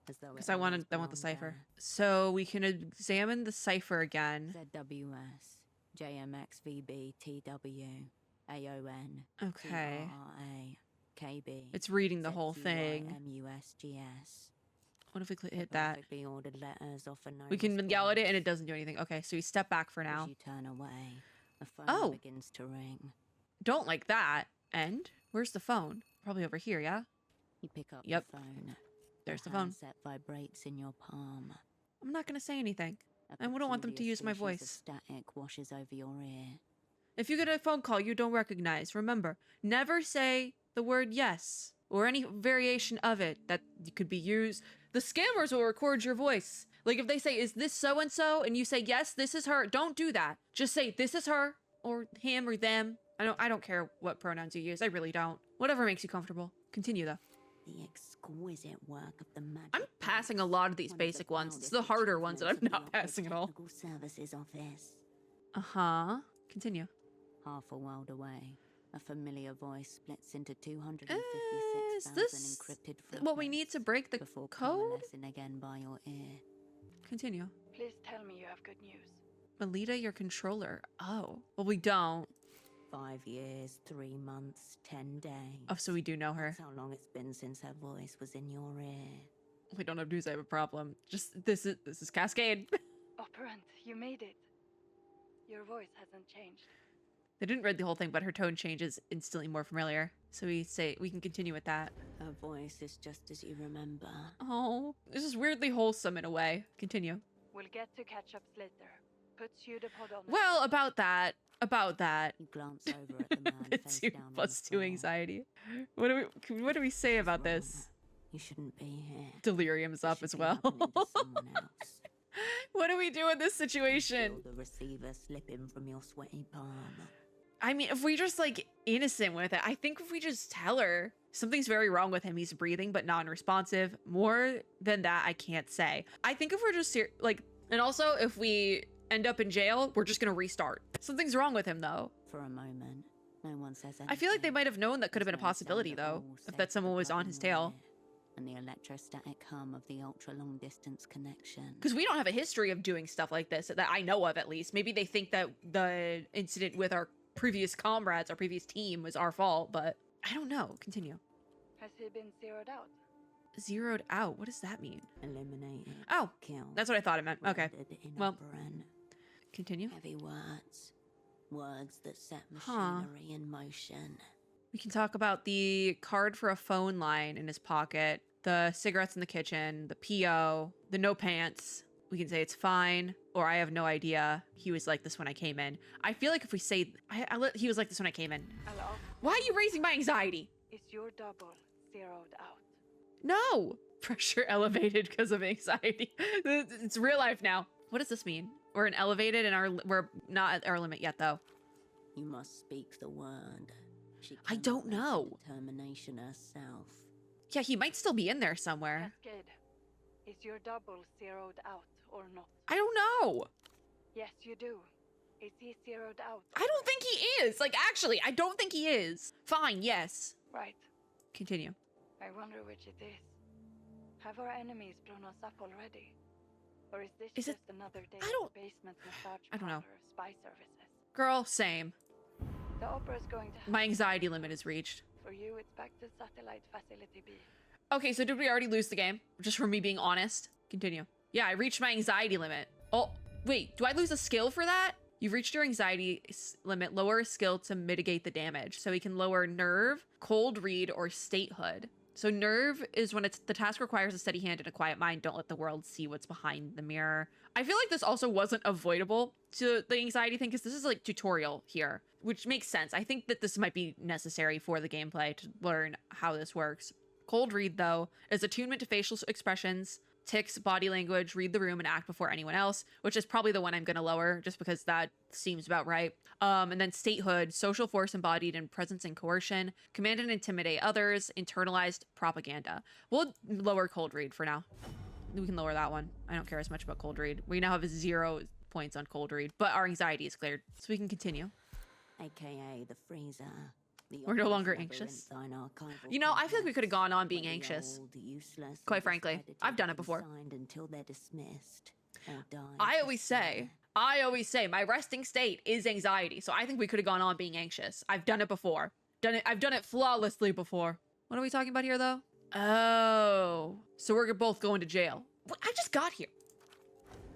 [SPEAKER 3] As though
[SPEAKER 1] Because I want the cipher. So we can examine the cipher again.
[SPEAKER 3] ZWS, JMXVB, TW, AON,
[SPEAKER 1] Okay.
[SPEAKER 3] TRRA, KB.
[SPEAKER 1] It's reading the whole thing.
[SPEAKER 3] MUSGS.
[SPEAKER 1] What if we hit that?
[SPEAKER 3] Perfectly ordered letters often
[SPEAKER 1] We can yell at it and it doesn't do anything. Okay, so we step back for now.
[SPEAKER 3] As you turn away, the phone
[SPEAKER 1] Oh.
[SPEAKER 3] begins to ring.
[SPEAKER 1] Don't like that. And where's the phone? Probably over here, yeah?
[SPEAKER 3] You pick up
[SPEAKER 1] Yep.
[SPEAKER 3] the phone.
[SPEAKER 1] There's the phone.
[SPEAKER 3] handset vibrates in your palm.
[SPEAKER 1] I'm not going to say anything.
[SPEAKER 3] A
[SPEAKER 1] I wouldn't want them to
[SPEAKER 3] peculiar
[SPEAKER 1] use my
[SPEAKER 3] species of
[SPEAKER 1] voice.
[SPEAKER 3] Static washes over your ear.
[SPEAKER 1] If you get a phone call you don't recognize, remember, never say the word yes, or any variation of it that could be used. The scammers will record your voice. Like if they say, is this so-and-so? And you say, yes, this is her. Don't do that. Just say, this is her, or him, or them. I don't care what pronouns you use. I really don't. Whatever makes you comfortable. Continue, though.
[SPEAKER 3] The exquisite work of the magic.
[SPEAKER 1] I'm passing a lot of these basic ones. It's the harder ones that I'm not passing at all.
[SPEAKER 3] Technical Services Office.
[SPEAKER 1] Uh-huh. Continue.
[SPEAKER 3] Half a world away, a familiar voice splits into
[SPEAKER 1] Is
[SPEAKER 3] 256,000
[SPEAKER 1] this
[SPEAKER 3] encrypted
[SPEAKER 1] what we need to break the
[SPEAKER 3] before
[SPEAKER 1] code?
[SPEAKER 3] coalescing again by your ear.
[SPEAKER 1] Continue.
[SPEAKER 4] Please tell me you have good news.
[SPEAKER 1] Melita, your controller. Oh. Well, we don't.
[SPEAKER 3] 5 years, 3 months, 10 days.
[SPEAKER 1] Oh, so we do know her.
[SPEAKER 3] That's how long it's been since her voice was in your ear.
[SPEAKER 1] We don't have news. I have a problem. Just this is Cascade.
[SPEAKER 4] Operant, you made it. Your voice hasn't changed.
[SPEAKER 1] They didn't read the whole thing, but her tone changes instantly more familiar. So we can continue with that.
[SPEAKER 3] Her voice is just as you remember.
[SPEAKER 1] Oh, this is weirdly wholesome in a way. Continue.
[SPEAKER 4] We'll get to catch up later. Put pseudopod on.
[SPEAKER 1] Well, about that.
[SPEAKER 3] You glance over at the man face
[SPEAKER 1] Two
[SPEAKER 3] down on
[SPEAKER 1] plus
[SPEAKER 3] the
[SPEAKER 1] two
[SPEAKER 3] floor.
[SPEAKER 1] anxiety. What do we say about this?
[SPEAKER 3] You shouldn't be here.
[SPEAKER 1] Delirium's
[SPEAKER 3] You
[SPEAKER 1] up
[SPEAKER 3] should
[SPEAKER 1] as
[SPEAKER 3] be
[SPEAKER 1] well.
[SPEAKER 3] happening to someone else.
[SPEAKER 1] What do we do in this situation?
[SPEAKER 3] Feel the receiver slipping from your sweaty palm.
[SPEAKER 1] I mean, if we just like innocent with it, I think if we just tell her something's very wrong with him, he's breathing but non-responsive. More than that, I can't say. I think if we're just and also if we end up in jail, we're just gonna restart. Something's wrong with him though.
[SPEAKER 3] For a moment, no one says anything.
[SPEAKER 1] I feel like they might have known that could have been a
[SPEAKER 3] There's no
[SPEAKER 1] possibility
[SPEAKER 3] sound at
[SPEAKER 1] though,
[SPEAKER 3] all
[SPEAKER 1] if
[SPEAKER 3] save
[SPEAKER 1] that someone
[SPEAKER 3] the
[SPEAKER 1] was on
[SPEAKER 3] blood
[SPEAKER 1] his
[SPEAKER 3] in your
[SPEAKER 1] tail.
[SPEAKER 3] ear and the electrostatic hum of the ultra-long distance connection.
[SPEAKER 1] Because we don't have a history of doing stuff like this that I know of, at least. Maybe they think that the incident with our previous comrades, our previous team, was our fault, but I don't know. Continue.
[SPEAKER 4] Has he been zeroed out?
[SPEAKER 1] Zeroed out. What does that mean?
[SPEAKER 3] Eliminated.
[SPEAKER 1] Oh,
[SPEAKER 3] Killed.
[SPEAKER 1] that's what I thought it meant. Okay.
[SPEAKER 3] Rendered
[SPEAKER 1] Well,
[SPEAKER 3] inoperant.
[SPEAKER 1] continue.
[SPEAKER 3] Heavy words. Words that set
[SPEAKER 1] Huh.
[SPEAKER 3] machinery in motion.
[SPEAKER 1] We can talk about the card for a phone line in his pocket, the cigarettes in the kitchen, the PO, the no pants. We can say it's fine, or I have no idea. He was like this when I came in. I feel like if we say, he was like this when I came in.
[SPEAKER 4] Hello?
[SPEAKER 1] Why are you raising my anxiety?
[SPEAKER 4] Is your double zeroed out?
[SPEAKER 1] No! Pressure elevated because of anxiety. It's real life now. What does this mean? We're in elevated and we're not at our limit yet though.
[SPEAKER 3] You must speak the word. She
[SPEAKER 1] I don't
[SPEAKER 3] cannot
[SPEAKER 1] know.
[SPEAKER 3] make determination herself.
[SPEAKER 1] Yeah, he might still be in there somewhere.
[SPEAKER 4] Cascade, is your double zeroed out or not?
[SPEAKER 1] I don't know.
[SPEAKER 4] Yes, you do. Is he zeroed out?
[SPEAKER 1] I don't think he is. Like, actually, I don't think he is. Fine, yes.
[SPEAKER 4] Right.
[SPEAKER 1] Continue.
[SPEAKER 4] I wonder which it is. Have our enemies blown us up already? Or is this
[SPEAKER 1] Is it-
[SPEAKER 4] just another day
[SPEAKER 1] I don't-
[SPEAKER 4] of basement massage
[SPEAKER 1] I don't know.
[SPEAKER 4] parlor spy services?
[SPEAKER 1] Girl, same.
[SPEAKER 4] The opera's going to
[SPEAKER 1] My anxiety limit is reached.
[SPEAKER 4] For you, it's back to satellite facility B.
[SPEAKER 1] Okay, so did we already lose the game? Just from me being honest? Continue. Yeah, I reached my anxiety limit. Oh, wait, do I lose a skill for that? You've reached your anxiety limit. Lower a skill to mitigate the damage. So we can lower nerve, cold read, or statehood. So nerve is when the task requires a steady hand and a quiet mind. Don't let the world see what's behind the mirror. I feel like this also wasn't avoidable to the anxiety thing because this is like tutorial here, which makes sense. I think that this might be necessary for the gameplay to learn how this works. Cold read, though, is attunement to facial expressions, tics, body language, read the room, and act before anyone else, which is probably the one I'm going to lower just because that seems about right. And then statehood, social force embodied in presence and coercion, command and intimidate others, internalized propaganda. We'll lower cold read for now. We can lower that one. I don't care as much about cold read. We now have 0 points on cold read, but our anxiety is cleared, so we can continue.
[SPEAKER 3] AKA the freezer.
[SPEAKER 1] We're no longer anxious. You know, I feel like we could have gone on being anxious. Quite frankly, I've done it before.
[SPEAKER 3] Until they're dismissed or die
[SPEAKER 1] I always say, my resting state is anxiety. So I think we could have gone on being anxious. I've done it before. I've done it flawlessly before. What are we talking about here, though? Oh, so we're both going to jail. What? I just got here.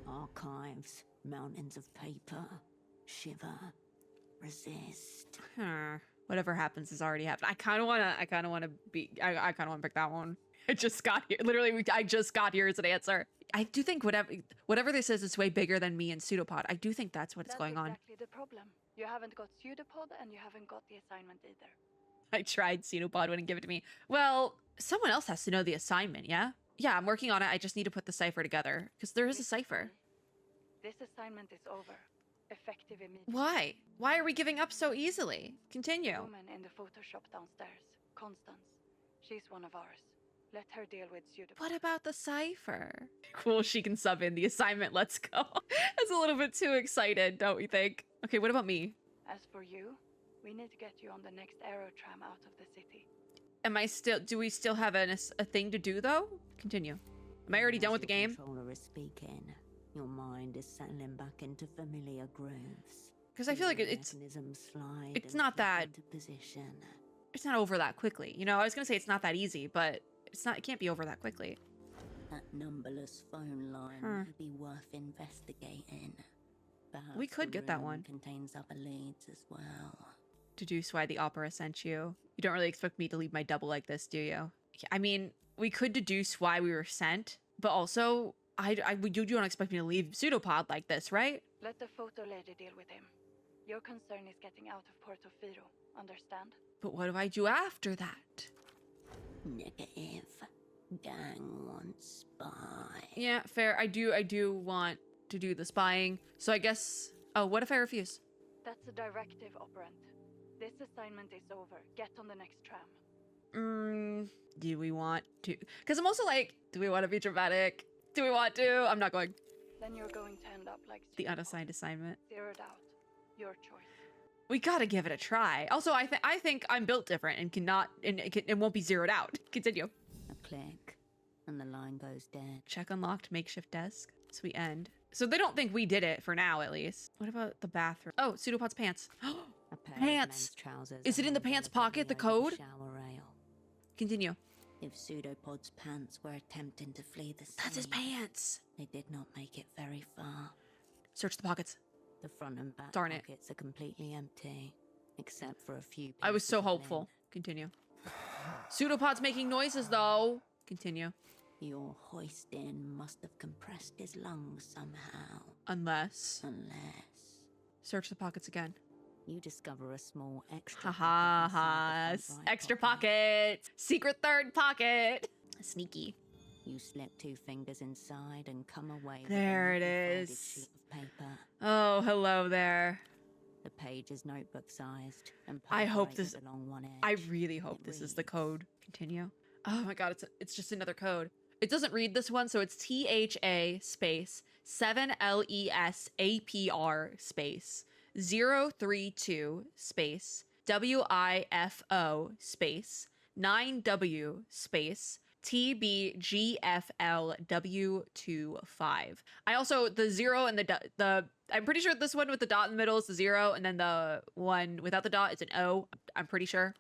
[SPEAKER 3] Archives, mountains of paper, shiver, resist.
[SPEAKER 1] Whatever happens has already happened. I kind of want to pick that one. I just got here. Literally, I just got here as an answer. I do think whatever this is way bigger than me and Pseudopod. I do think that's what's going on.
[SPEAKER 4] That's exactly the problem. You haven't got Pseudopod and you haven't got the assignment either.
[SPEAKER 1] I tried. Pseudopod wouldn't give it to me. Well, someone else has to know the assignment, yeah? Yeah, I'm working on it. I just need to put the cipher together because there is a cipher.
[SPEAKER 4] This assignment is over. Effective immediately.
[SPEAKER 1] Why? Why are we giving up so easily? Continue.
[SPEAKER 4] Woman in the Photoshop downstairs, Constance. She's one of ours. Let her deal with pseudopod.
[SPEAKER 1] What about the cipher? Cool, she can sub in the assignment. Let's go. That's a little bit too excited, don't we think? Okay, what about me?
[SPEAKER 4] As for you, we need to get you on the next aero tram out of the city.
[SPEAKER 1] Am I still? Do we still have a thing to do though? Continue. Am I already done with the game?
[SPEAKER 3] The controller is speaking. Your mind is settling back into familiar grooves.
[SPEAKER 1] Because I feel like it's not that
[SPEAKER 3] position.
[SPEAKER 1] It's not over that quickly. You know, I was gonna say it's not that easy, but it's not. It can't be over that quickly.
[SPEAKER 3] That numberless phone line may be worth investigating. Perhaps
[SPEAKER 1] We could get that one.
[SPEAKER 3] Contains other leads as well.
[SPEAKER 1] Deduce why the opera sent you. You don't really expect me to leave my double like this, do you? I mean, we could deduce why we were sent, but also, you don't expect me to leave Pseudopod like this, right?
[SPEAKER 4] Let the photo lady deal with him. Your concern is getting out of Portofino, understand?
[SPEAKER 1] But what do I do after that?
[SPEAKER 3] Negative. Gang wants spy.
[SPEAKER 1] Yeah, fair. I do want to do the spying. So I guess... Oh, what if I refuse?
[SPEAKER 4] That's a directive, operant. This assignment is over. Get on the next tram.
[SPEAKER 1] Do we want to? Because I'm also like, do we want to be dramatic? Do we want to? I'm not going.
[SPEAKER 4] Then you're going to end up like
[SPEAKER 1] The unassigned assignment.
[SPEAKER 4] zeroed out. Your choice.
[SPEAKER 1] We gotta give it a try. Also, I think I'm built different and cannot, and it won't be zeroed out. Continue.
[SPEAKER 3] A click, and the line goes dead.
[SPEAKER 1] Check unlocked makeshift desk. So we end. So they don't think we did it for now, at least. What about the bathroom? Oh, Pseudopod's pants.
[SPEAKER 3] A pair of
[SPEAKER 1] Pants.
[SPEAKER 3] men's trousers
[SPEAKER 1] Is it in the
[SPEAKER 3] hung
[SPEAKER 1] pants pocket, the
[SPEAKER 3] delicately over
[SPEAKER 1] code?
[SPEAKER 3] Shower rail.
[SPEAKER 1] Continue.
[SPEAKER 3] If Pseudopod's pants were attempting to flee the scene,
[SPEAKER 1] That's his pants.
[SPEAKER 3] they did not make it very far.
[SPEAKER 1] Search the pockets.
[SPEAKER 3] The front and back
[SPEAKER 1] Darn it.
[SPEAKER 3] pockets are completely empty, except for a few.
[SPEAKER 1] I was
[SPEAKER 3] pieces
[SPEAKER 1] so
[SPEAKER 3] of
[SPEAKER 1] hopeful.
[SPEAKER 3] lint.
[SPEAKER 1] Continue. Pseudopod's making noises, though. Continue.
[SPEAKER 3] Your hoisting must have compressed his lungs somehow.
[SPEAKER 1] Unless. Search the pockets again.
[SPEAKER 3] You discover a small extra
[SPEAKER 1] Ha ha ha.
[SPEAKER 3] pocket inside the front right
[SPEAKER 1] Extra pocket. Secret third pocket. Sneaky.
[SPEAKER 3] You slip 2 fingers inside and come away with
[SPEAKER 1] There
[SPEAKER 3] a
[SPEAKER 1] it
[SPEAKER 3] neatly folded
[SPEAKER 1] is.
[SPEAKER 3] sheet of paper.
[SPEAKER 1] Oh, hello there.
[SPEAKER 3] The page is notebook sized and
[SPEAKER 1] I hope this-
[SPEAKER 3] perforated along one edge.
[SPEAKER 1] I really hope this is the
[SPEAKER 3] reads,
[SPEAKER 1] code. Continue. Oh my god, it's just another code. It doesn't read this one, so it's THA space 7LESAPR space 032 space WIFO space 9W space TBGFLW25. I also, the 0 and the I'm pretty sure this one with the dot in the middle is the 0, and then the one without the dot is an O. I'm pretty sure.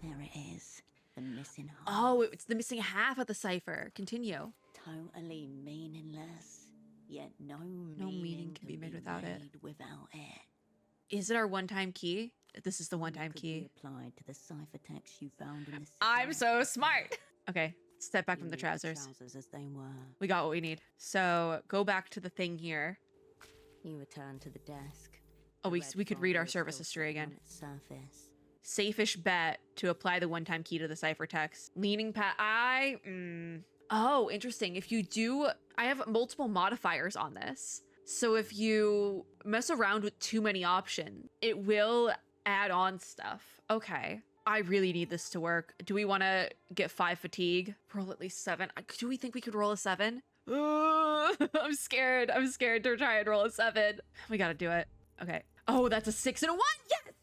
[SPEAKER 3] There it is. The missing half.
[SPEAKER 1] Oh, it's the missing half of the cipher. Continue.
[SPEAKER 3] Totally meaningless. Yet no
[SPEAKER 1] meaning can be made without it.
[SPEAKER 3] Without it.
[SPEAKER 1] Is it our one-time key? This is the one-time
[SPEAKER 3] Could
[SPEAKER 1] key.
[SPEAKER 3] be applied to the ciphertext you found in the
[SPEAKER 1] I'm
[SPEAKER 3] cigarette.
[SPEAKER 1] so smart. Okay, step back
[SPEAKER 3] You
[SPEAKER 1] from the
[SPEAKER 3] leave
[SPEAKER 1] trousers.
[SPEAKER 3] as they were.
[SPEAKER 1] We got what we need. So go back to the thing here.
[SPEAKER 3] You return to the desk.
[SPEAKER 1] Oh,
[SPEAKER 3] The
[SPEAKER 1] we
[SPEAKER 3] red
[SPEAKER 1] could read our
[SPEAKER 3] folder is
[SPEAKER 1] service
[SPEAKER 3] still
[SPEAKER 1] history
[SPEAKER 3] sitting on
[SPEAKER 1] again.
[SPEAKER 3] its surface.
[SPEAKER 1] Safe-ish bet to apply the one-time key to the ciphertext. Leaning pad. Oh, interesting. If you do, I have multiple modifiers on this. So if you mess around with too many options, it will add on stuff. Okay. I really need this to work. Do we want to get 5 fatigue? Roll at least 7. Do we think we could roll a 7? I'm scared. I'm scared to try and roll a 7. We gotta do it. Okay. Oh, that's a 6 and a 1. Yes!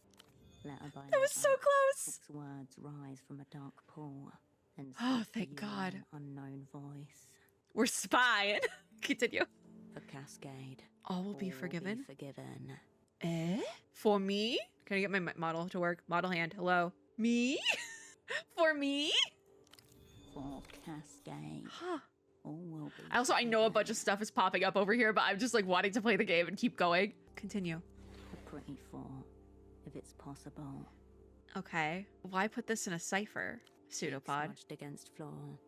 [SPEAKER 3] Letter by
[SPEAKER 1] That was so
[SPEAKER 3] letter,
[SPEAKER 1] close.
[SPEAKER 3] 6 words rise from a dark pool. And
[SPEAKER 1] Oh,
[SPEAKER 3] speak to
[SPEAKER 1] thank
[SPEAKER 3] you
[SPEAKER 1] God.
[SPEAKER 3] in an unknown voice.
[SPEAKER 1] We're spying. Continue.
[SPEAKER 3] For Cascade.
[SPEAKER 1] All will be
[SPEAKER 3] all
[SPEAKER 1] forgiven.
[SPEAKER 3] forgiven.
[SPEAKER 1] Eh? For me? Can I get my model to work? Model hand. Hello. Me? For me?
[SPEAKER 3] For Cascade.
[SPEAKER 1] Huh.
[SPEAKER 3] All will be
[SPEAKER 1] I know a bunch of stuff is popping up over here, but I'm just like wanting to play the game and keep going. Continue.
[SPEAKER 3] a pretty full, if it's possible.
[SPEAKER 1] Okay. Why put this in a cipher? Pseudopod.
[SPEAKER 3] Smudged against floor.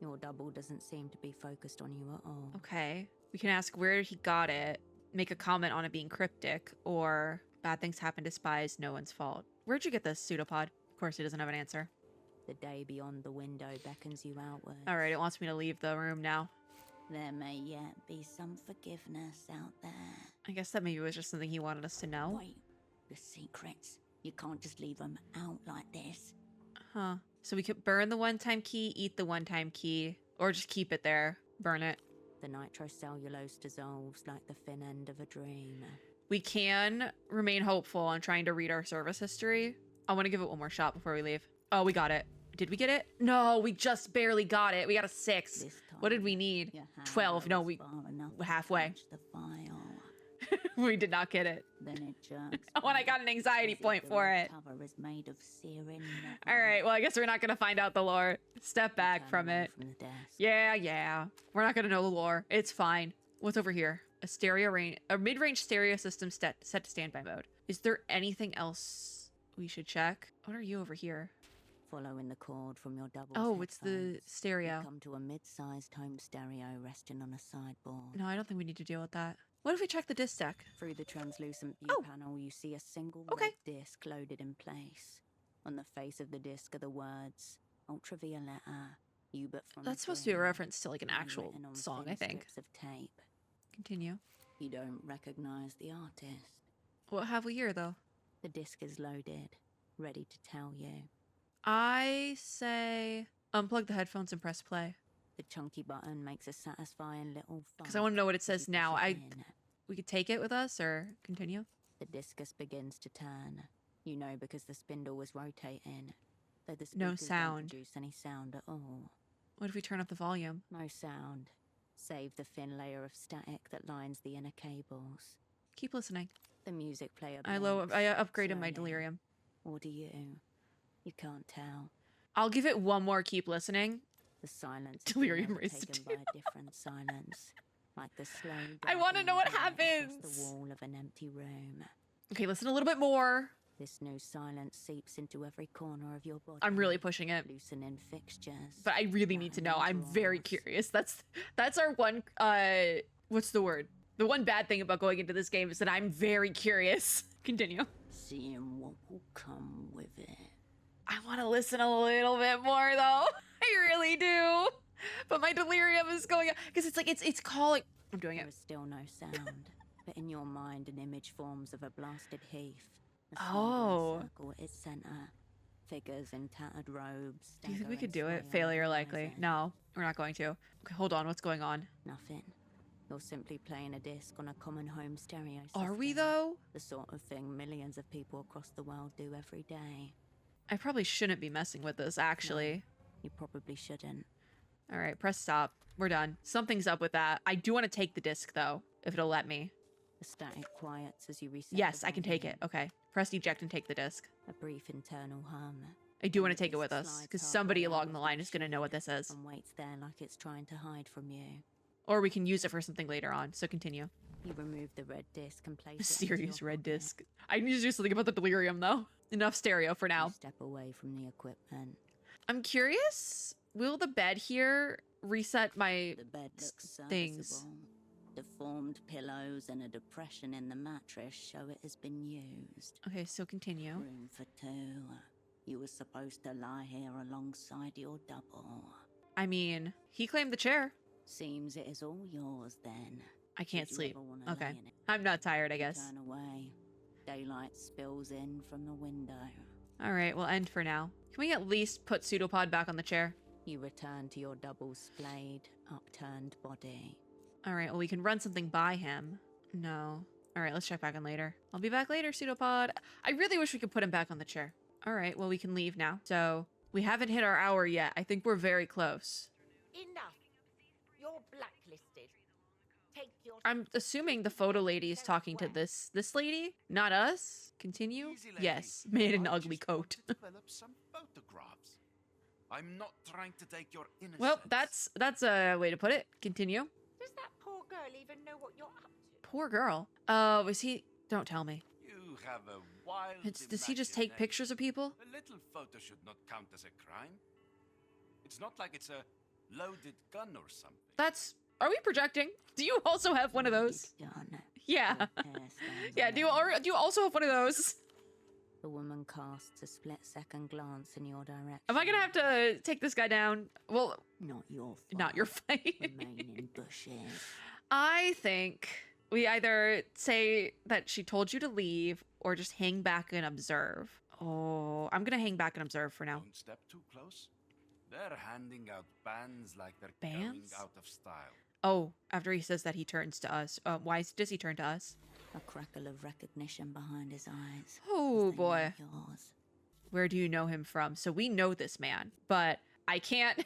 [SPEAKER 3] Your double doesn't seem to be focused on you at all.
[SPEAKER 1] Okay. We can ask where he got it, make a comment on it being cryptic, or bad things happen to spies, no one's fault. Where'd you get this, Pseudopod? course he doesn't have an answer.
[SPEAKER 3] The day beyond the window beckons you outward.
[SPEAKER 1] All right, it wants me to leave the room now.
[SPEAKER 3] There may yet be some forgiveness out there.
[SPEAKER 1] I guess that maybe was just something he wanted us to know.
[SPEAKER 3] Wait, the secrets. You can't just leave them out like this.
[SPEAKER 1] Huh. So we could burn the one-time key, eat the one-time key, or just keep it there. Burn it.
[SPEAKER 3] The nitrocellulose dissolves like the thin end of a dream.
[SPEAKER 1] We can remain hopeful on trying to read our service history. I want to give it one more shot before we leave. Oh, we got it. Did we get it? No, we just barely got it. We got a 6. What did we need? 12. No, we halfway.
[SPEAKER 3] The file.
[SPEAKER 1] We did not get it.
[SPEAKER 3] Then it jerks.
[SPEAKER 1] Oh, and I got an anxiety point for it.
[SPEAKER 3] Cover is made of searing
[SPEAKER 1] All right, well, I guess we're not going to find out the lore. Step back from it.
[SPEAKER 3] From the desk.
[SPEAKER 1] Yeah. We're not going to know the lore. It's fine. What's over here? A mid-range stereo system set to standby mode. Is there anything else we should check? What are you over here?
[SPEAKER 3] Following the cord from your double.
[SPEAKER 1] Oh, it's the stereo.
[SPEAKER 3] You come to a mid-sized home stereo resting on a sideboard.
[SPEAKER 1] No, I don't think we need to deal with that. What if we check the disc deck?
[SPEAKER 3] Through the translucent view panel, you see a single red disc loaded in place. On the face of the disc are the words "Ultravioletta."
[SPEAKER 1] That's supposed to be a reference to like an actual song, I think.
[SPEAKER 3] Strips of tape.
[SPEAKER 1] Continue.
[SPEAKER 3] You don't recognize the artist.
[SPEAKER 1] What have we here, though?
[SPEAKER 3] The disc is loaded, ready to tell you.
[SPEAKER 1] I say unplug the headphones and press play.
[SPEAKER 3] The chunky button makes a satisfying little fuzz.
[SPEAKER 1] Because I want to know what it says now. We could take it with us or continue.
[SPEAKER 3] The discus begins to turn. You know because the spindle was rotating. Though the
[SPEAKER 1] No
[SPEAKER 3] speakers
[SPEAKER 1] sound.
[SPEAKER 3] don't produce any sound at all.
[SPEAKER 1] What if we turn up the volume?
[SPEAKER 3] No sound, save the thin layer of static that lines the inner cables.
[SPEAKER 1] Keep listening.
[SPEAKER 3] The music player
[SPEAKER 1] I
[SPEAKER 3] blinks
[SPEAKER 1] upgraded my
[SPEAKER 3] slowly.
[SPEAKER 1] delirium.
[SPEAKER 3] Or do you? You can't tell.
[SPEAKER 1] I'll give it one more keep listening.
[SPEAKER 3] The silence is
[SPEAKER 1] Delirium
[SPEAKER 3] being
[SPEAKER 1] raised to
[SPEAKER 3] overtaken by a different silence, like the slow.
[SPEAKER 1] I want to know what
[SPEAKER 3] dragging
[SPEAKER 1] happens.
[SPEAKER 3] across the wall of an empty room.
[SPEAKER 1] Okay, listen a little bit more.
[SPEAKER 3] This new silence seeps into every corner of your body.
[SPEAKER 1] I'm really pushing it.
[SPEAKER 3] Loosening fixtures.
[SPEAKER 1] But I really need to know. I'm very curious. That's our one what's the word? The one bad thing about going into this game is that I'm very curious. Continue.
[SPEAKER 3] Seeing what will come with it.
[SPEAKER 1] I want to listen a little bit more though. I really do. But my delirium is going because it's like it's calling. I'm doing it.
[SPEAKER 3] There is still no sound, but in your mind an image forms of a blasted heath. A
[SPEAKER 1] Oh.
[SPEAKER 3] circle at its center. Figures in tattered robes.
[SPEAKER 1] Do you think we
[SPEAKER 3] staggering
[SPEAKER 1] could do it?
[SPEAKER 3] sway on
[SPEAKER 1] Failure
[SPEAKER 3] the
[SPEAKER 1] likely.
[SPEAKER 3] horizon.
[SPEAKER 1] No, we're not going to. Okay, hold on. What's going on?
[SPEAKER 3] Nothing. You're simply playing a disc on a common home stereo system.
[SPEAKER 1] Are we though?
[SPEAKER 3] The sort of thing millions of people across the world do every day.
[SPEAKER 1] I probably shouldn't be messing with this actually.
[SPEAKER 3] You probably shouldn't.
[SPEAKER 1] All right, press stop. We're done. Something's up with that. I do want to take the disc though, if it'll let me.
[SPEAKER 3] The static quiets as you reset.
[SPEAKER 1] Yes,
[SPEAKER 3] the
[SPEAKER 1] I can take
[SPEAKER 3] volume.
[SPEAKER 1] it. Okay. Press eject and take the disc.
[SPEAKER 3] A brief internal hum.
[SPEAKER 1] I do want to
[SPEAKER 3] The
[SPEAKER 1] take it with
[SPEAKER 3] disc
[SPEAKER 1] us
[SPEAKER 3] slides
[SPEAKER 1] because
[SPEAKER 3] halfway
[SPEAKER 1] somebody
[SPEAKER 3] out
[SPEAKER 1] along
[SPEAKER 3] of
[SPEAKER 1] the line is going to know what this is.
[SPEAKER 3] And waits there like it's trying to hide from you.
[SPEAKER 1] Or we can use it for something later on. So continue.
[SPEAKER 3] You remove the red disc and place
[SPEAKER 1] A
[SPEAKER 3] it into
[SPEAKER 1] serious
[SPEAKER 3] your
[SPEAKER 1] red
[SPEAKER 3] pocket.
[SPEAKER 1] disc. I need to do something about the delirium though. Enough stereo for now.
[SPEAKER 3] You step away from the equipment.
[SPEAKER 1] I'm curious. Will the bed here reset my
[SPEAKER 3] The bed looks
[SPEAKER 1] things?
[SPEAKER 3] serviceable. Deformed pillows and a depression in the mattress show it has been used.
[SPEAKER 1] Okay, so continue.
[SPEAKER 3] Room for two. You were supposed to lie here alongside your double.
[SPEAKER 1] I mean, he claimed the chair.
[SPEAKER 3] Seems it is all yours then.
[SPEAKER 1] I can't
[SPEAKER 3] Did you
[SPEAKER 1] sleep.
[SPEAKER 3] ever wanna lay
[SPEAKER 1] Okay.
[SPEAKER 3] in it?
[SPEAKER 1] I'm not tired, I guess.
[SPEAKER 3] Turn away. Daylight spills in from the window.
[SPEAKER 1] All right, we'll end for now. Can we at least put Pseudopod back on the chair?
[SPEAKER 3] You return to your double splayed, upturned body.
[SPEAKER 1] All right, well, we can run something by him. No. All right, let's check back on later. I'll be back later, Pseudopod. I really wish we could put him back on the chair. All right, well, we can leave now. So we haven't hit our hour yet. I think we're very close.
[SPEAKER 5] Enough. You're blacklisted. Take your.
[SPEAKER 1] I'm assuming the photo lady is talking to this lady, not us. Continue.
[SPEAKER 6] Easy, lady.
[SPEAKER 1] Yes, made an
[SPEAKER 6] I
[SPEAKER 1] ugly
[SPEAKER 6] just
[SPEAKER 1] coat.
[SPEAKER 6] want to develop some photographs. I'm not trying to take your innocence.
[SPEAKER 1] Well, that's a way to put it. Continue.
[SPEAKER 5] Does that poor girl even know what you're up to?
[SPEAKER 1] Poor girl. Was he? Don't tell me.
[SPEAKER 6] You have a wild.
[SPEAKER 1] Does he just take
[SPEAKER 6] imagination.
[SPEAKER 1] pictures of people?
[SPEAKER 6] A little photo should not count as a crime. It's not like it's a loaded gun or something.
[SPEAKER 1] Are we projecting? Do you also have one of those?
[SPEAKER 3] Done.
[SPEAKER 1] Yeah.
[SPEAKER 3] Your hair stands
[SPEAKER 1] Yeah.
[SPEAKER 3] on
[SPEAKER 1] Do
[SPEAKER 3] end.
[SPEAKER 1] you also have one of those?
[SPEAKER 3] The woman casts a split-second glance in your direction.
[SPEAKER 1] Am I gonna have to take this guy down? Well,
[SPEAKER 3] Not your fault.
[SPEAKER 1] not your fight.
[SPEAKER 3] Remain in bushes.
[SPEAKER 1] I think we either say that she told you to leave or just hang back and observe. Oh, I'm gonna hang back and observe for now.
[SPEAKER 6] Don't step too close. They're handing out bans like they're
[SPEAKER 1] Bans?
[SPEAKER 6] going out of style.
[SPEAKER 1] Oh, after he says that, he turns to us. Does he turn to us?
[SPEAKER 3] A crackle of recognition behind his eyes.
[SPEAKER 1] Oh,
[SPEAKER 3] as they
[SPEAKER 1] boy.
[SPEAKER 3] meet yours.
[SPEAKER 1] Where do you know him from? So we know this man, but I can't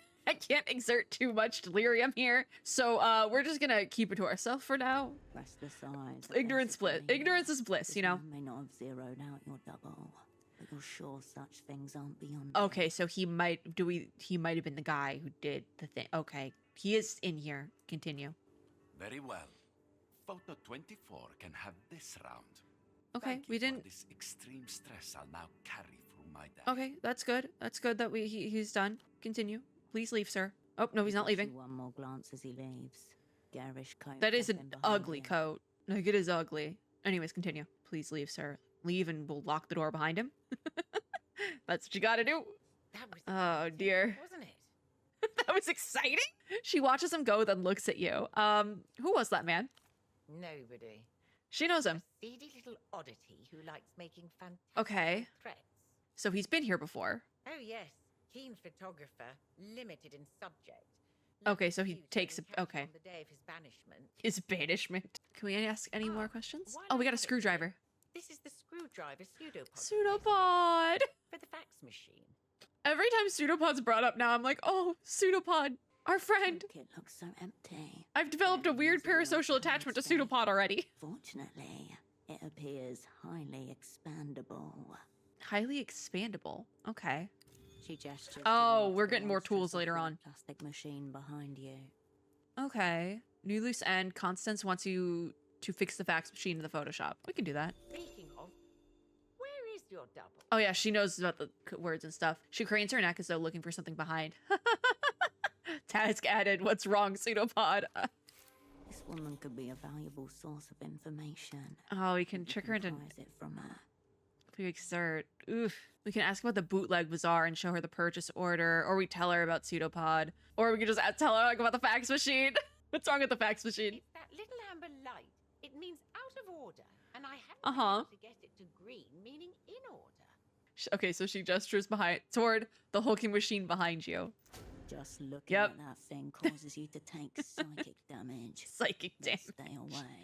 [SPEAKER 1] exert too much delirium here. So we're just gonna keep it to ourselves for now.
[SPEAKER 3] Restless eyes.
[SPEAKER 1] Ignorance bliss. Ignorance is bliss, you know.
[SPEAKER 3] This man may not have zeroed out your double, but you're sure such things aren't beyond.
[SPEAKER 1] Okay, so he might have been the guy who did the thing. Okay, he is in here. Continue.
[SPEAKER 6] Very well. Photo 24 can have this round.
[SPEAKER 1] Okay,
[SPEAKER 6] Thank
[SPEAKER 1] we
[SPEAKER 6] you for
[SPEAKER 1] didn't.
[SPEAKER 6] this extreme stress I'll now carry through my day.
[SPEAKER 1] Okay, that's good. That's good that he's done. Continue. Please leave, sir. Oh no, he's not leaving.
[SPEAKER 3] One more glance as he leaves. Garish coat.
[SPEAKER 1] That is an
[SPEAKER 3] flapping behind
[SPEAKER 1] ugly
[SPEAKER 3] you.
[SPEAKER 1] coat. Like, it is ugly. Anyways, continue. Please leave, sir. Leave and we'll lock the door behind him. That's what you gotta do.
[SPEAKER 5] That was
[SPEAKER 1] Oh
[SPEAKER 5] exciting,
[SPEAKER 1] dear.
[SPEAKER 5] wasn't it?
[SPEAKER 1] That was exciting. She watches him go, then looks at you. Who was that man?
[SPEAKER 5] Nobody.
[SPEAKER 1] She knows him.
[SPEAKER 5] A seedy little oddity who likes making fantastic
[SPEAKER 1] Okay.
[SPEAKER 5] threats.
[SPEAKER 1] So he's been here before.
[SPEAKER 5] Oh yes, keen photographer, limited in subject.
[SPEAKER 1] Okay, so he
[SPEAKER 5] Refused
[SPEAKER 1] takes
[SPEAKER 5] any
[SPEAKER 1] a-
[SPEAKER 5] catch
[SPEAKER 1] okay.
[SPEAKER 5] On the day of his banishment.
[SPEAKER 1] His banishment. Can we ask any more questions?
[SPEAKER 5] why
[SPEAKER 1] Oh, we
[SPEAKER 5] not
[SPEAKER 1] got a
[SPEAKER 5] have it
[SPEAKER 1] screwdriver.
[SPEAKER 5] This is the screwdriver pseudopod.
[SPEAKER 1] Pseudopod.
[SPEAKER 5] For the fax machine.
[SPEAKER 1] Every time pseudopod's brought up now, I'm like, oh, pseudopod, our friend.
[SPEAKER 3] It looks so empty.
[SPEAKER 1] I've developed a weird parasocial attachment to pseudopod already.
[SPEAKER 3] Fortunately, it appears highly expandable.
[SPEAKER 1] Highly expandable. Okay.
[SPEAKER 3] She gestures.
[SPEAKER 1] Oh,
[SPEAKER 3] towards
[SPEAKER 1] we're
[SPEAKER 3] the
[SPEAKER 1] getting more
[SPEAKER 3] monstrous
[SPEAKER 1] tools later
[SPEAKER 3] looking
[SPEAKER 1] on.
[SPEAKER 3] Plastic machine behind you.
[SPEAKER 1] Okay. New loose end. Constance wants you to fix the fax machine in the Photoshop. We can do that.
[SPEAKER 5] Speaking of, where is your double?
[SPEAKER 1] Oh yeah, she knows about the words and stuff. She cranes her neck as though looking for something behind. Task added. What's wrong, pseudopod?
[SPEAKER 3] This woman could be a valuable source of information.
[SPEAKER 1] Oh, we can
[SPEAKER 3] You
[SPEAKER 1] trick her into
[SPEAKER 3] prize it from her.
[SPEAKER 1] if we exert. Oof. We can ask about the bootleg bazaar and show her the purchase order, or we tell her about pseudopod, or we can just tell her like about the fax machine. What's wrong with the fax machine?
[SPEAKER 5] It's that little amber light. It means out of order, and I haven't
[SPEAKER 1] Uh-huh.
[SPEAKER 5] been able to get it to green, meaning in order.
[SPEAKER 1] Okay, so she gestures toward the hulking machine behind you.
[SPEAKER 3] Just looking
[SPEAKER 1] Yep.
[SPEAKER 3] at that thing causes you to take psychic damage.
[SPEAKER 1] Psychic
[SPEAKER 3] But
[SPEAKER 1] damage.
[SPEAKER 3] Stay away.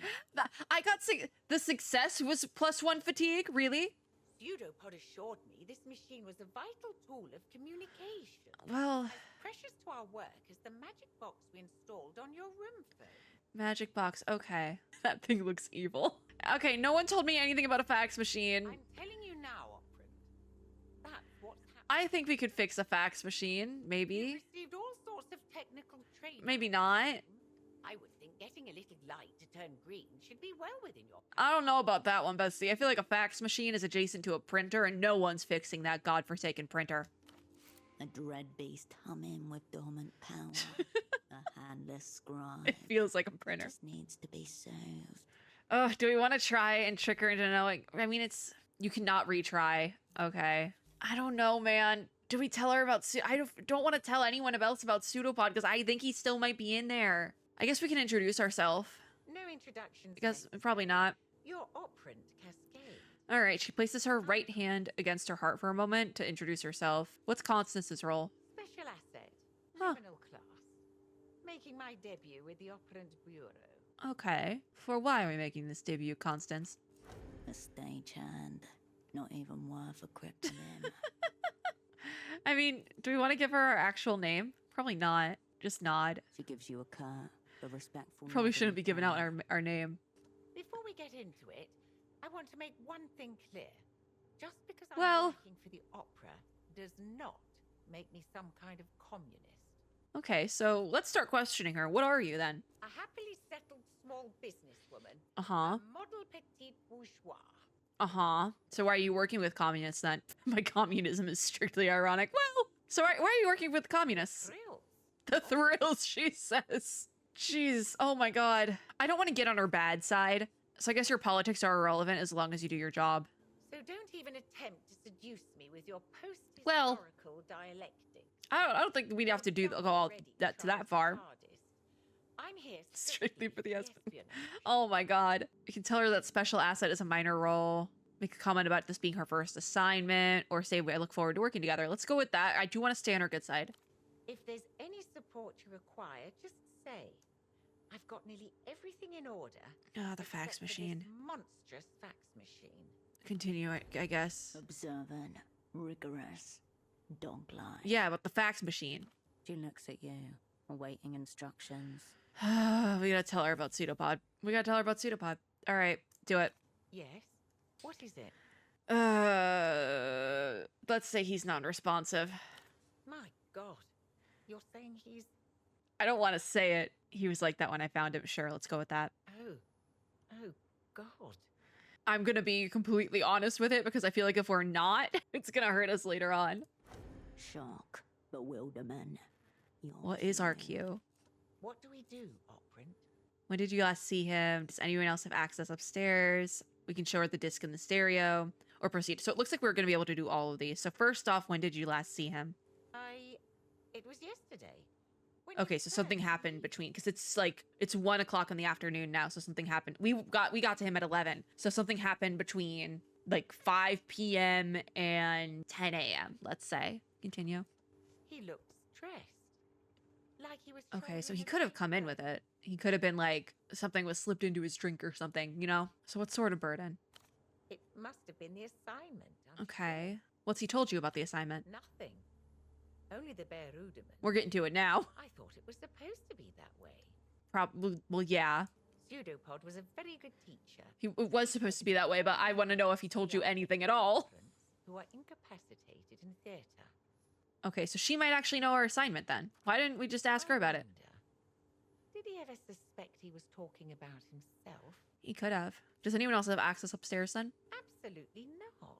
[SPEAKER 1] I got the success was +1 fatigue. Really?
[SPEAKER 5] Pseudopod assured me this machine was a vital tool of communication.
[SPEAKER 1] Well,
[SPEAKER 5] As precious to our work as the magic box we installed on your room phone.
[SPEAKER 1] magic box. Okay, that thing looks evil. Okay, no one told me anything about a fax machine.
[SPEAKER 5] I'm telling you now, Operant. That's what's happening.
[SPEAKER 1] I think we could fix a fax machine.
[SPEAKER 5] You've
[SPEAKER 1] Maybe.
[SPEAKER 5] received all sorts of technical training.
[SPEAKER 1] Maybe not.
[SPEAKER 5] I would think getting a little light to turn green should be well within your.
[SPEAKER 1] I don't know about that one, Bessie. I feel like a fax machine is adjacent to a printer, and no one's fixing that godforsaken printer.
[SPEAKER 3] A dread beast humming with dormant power. A handless scribe.
[SPEAKER 1] It feels like a printer.
[SPEAKER 3] Just needs to be soothed.
[SPEAKER 1] Oh, do we want to try and trick her into knowing? I mean, you cannot retry. Okay. I don't know, man. Do we tell her about? I don't want to tell anyone else about Pseudopod because I think he still might be in there. I guess we can introduce ourselves.
[SPEAKER 5] No introductions.
[SPEAKER 1] I guess
[SPEAKER 5] necessary.
[SPEAKER 1] probably not.
[SPEAKER 5] Your Operant Cascade.
[SPEAKER 1] All right. She places her right hand against her heart for a moment to introduce herself. What's Constance's role?
[SPEAKER 5] Special asset.
[SPEAKER 1] Huh.
[SPEAKER 5] Criminal class. Making my debut with the Operant Bureau.
[SPEAKER 1] Okay. For why are we making this debut, Constance?
[SPEAKER 3] A stagehand. Not even worth a cryptonym.
[SPEAKER 1] I mean, do we want to give her our actual name? Probably not. Just nod.
[SPEAKER 3] She gives you a curt, but respectful.
[SPEAKER 1] Probably
[SPEAKER 3] nod
[SPEAKER 1] shouldn't be
[SPEAKER 3] in
[SPEAKER 1] giving out
[SPEAKER 3] return.
[SPEAKER 1] our name.
[SPEAKER 5] Before we get into it, I want to make one thing clear. Just because I'm
[SPEAKER 1] Well-
[SPEAKER 5] working for the opera does not make me some kind of communist.
[SPEAKER 1] Okay, so let's start questioning her. What are you then?
[SPEAKER 5] A happily settled small businesswoman.
[SPEAKER 1] Uh-huh.
[SPEAKER 5] A model petite bourgeois.
[SPEAKER 1] Uh-huh. So why are you working with communists then? My communism is strictly ironic. Well, so why are you working with communists?
[SPEAKER 5] Thrills.
[SPEAKER 1] The thrills, she says. Jeez. Oh my god. I don't want to get on her bad side. So I guess your politics are irrelevant as long as you do your job.
[SPEAKER 5] So don't even attempt to seduce me with your
[SPEAKER 1] Well,
[SPEAKER 5] post-historical dialectics.
[SPEAKER 1] I don't think we'd have to do go all that to that far.
[SPEAKER 5] I'm here
[SPEAKER 1] Strictly for the husband.
[SPEAKER 5] espionage.
[SPEAKER 1] Oh my god. You can tell her that special asset is a minor role. Make a comment about this being her first assignment, or say I look forward to working together. Let's go with that. I do want to stay on her good side.
[SPEAKER 5] If there's any support you require, just say. I've got nearly everything in order.
[SPEAKER 1] Ah, the fax
[SPEAKER 5] except for this
[SPEAKER 1] machine.
[SPEAKER 5] monstrous fax machine.
[SPEAKER 1] Continue, I guess.
[SPEAKER 3] Observant, rigorous, dog-like.
[SPEAKER 1] Yeah, but the fax machine.
[SPEAKER 3] She looks at you, awaiting instructions.
[SPEAKER 1] We gotta tell her about Pseudopod. All right, do it.
[SPEAKER 5] Yes? What is it?
[SPEAKER 1] Let's say he's non-responsive.
[SPEAKER 5] My God. You're saying he's...
[SPEAKER 1] I don't want to say it. He was like that when I found him. Sure, let's go with that.
[SPEAKER 5] Oh, God.
[SPEAKER 1] I'm gonna be completely honest with it because I feel like if we're not, it's gonna hurt us later on.
[SPEAKER 3] Shock, bewilderment.
[SPEAKER 1] What is our cue?
[SPEAKER 5] What do we do, Operant?
[SPEAKER 1] When did you last see him? Does anyone else have access upstairs? We can show her the disc in the stereo or proceed. So it looks like we're going to be able to do all of these. So first off, when did you last see him?
[SPEAKER 5] It was yesterday. When
[SPEAKER 1] Okay,
[SPEAKER 5] you
[SPEAKER 1] so something
[SPEAKER 5] first
[SPEAKER 1] happened
[SPEAKER 5] leave.
[SPEAKER 1] between, because it's 1 o'clock in the afternoon now. So something happened. We got to him at 11. So something happened between like 5 p.m. and 10 a.m. Let's say. Continue.
[SPEAKER 5] He looked stressed. Like he was
[SPEAKER 1] Okay, so
[SPEAKER 5] traveling
[SPEAKER 1] he
[SPEAKER 5] in
[SPEAKER 1] could have come in
[SPEAKER 5] April.
[SPEAKER 1] with it. He could have been like, something was slipped into his drink or something, you know? So what sort of burden?
[SPEAKER 5] It must have been the assignment. I'm
[SPEAKER 1] Okay. What's he told you about the assignment?
[SPEAKER 5] sure. Nothing. Only the bare rudiment.
[SPEAKER 1] We're getting to it now.
[SPEAKER 5] I thought it was supposed to be that way.
[SPEAKER 1] Probably, well, yeah.
[SPEAKER 5] Pseudopod was a very good teacher.
[SPEAKER 1] It was supposed to be that way, but I want to know if he told you anything at all.
[SPEAKER 5] Who are incapacitated in theater.
[SPEAKER 1] Okay, so she might actually know our assignment then. Why didn't we just ask her about it?
[SPEAKER 5] Wonder, did he ever suspect he was talking about himself?
[SPEAKER 1] He could have. Does anyone else have access upstairs then?
[SPEAKER 5] Absolutely not.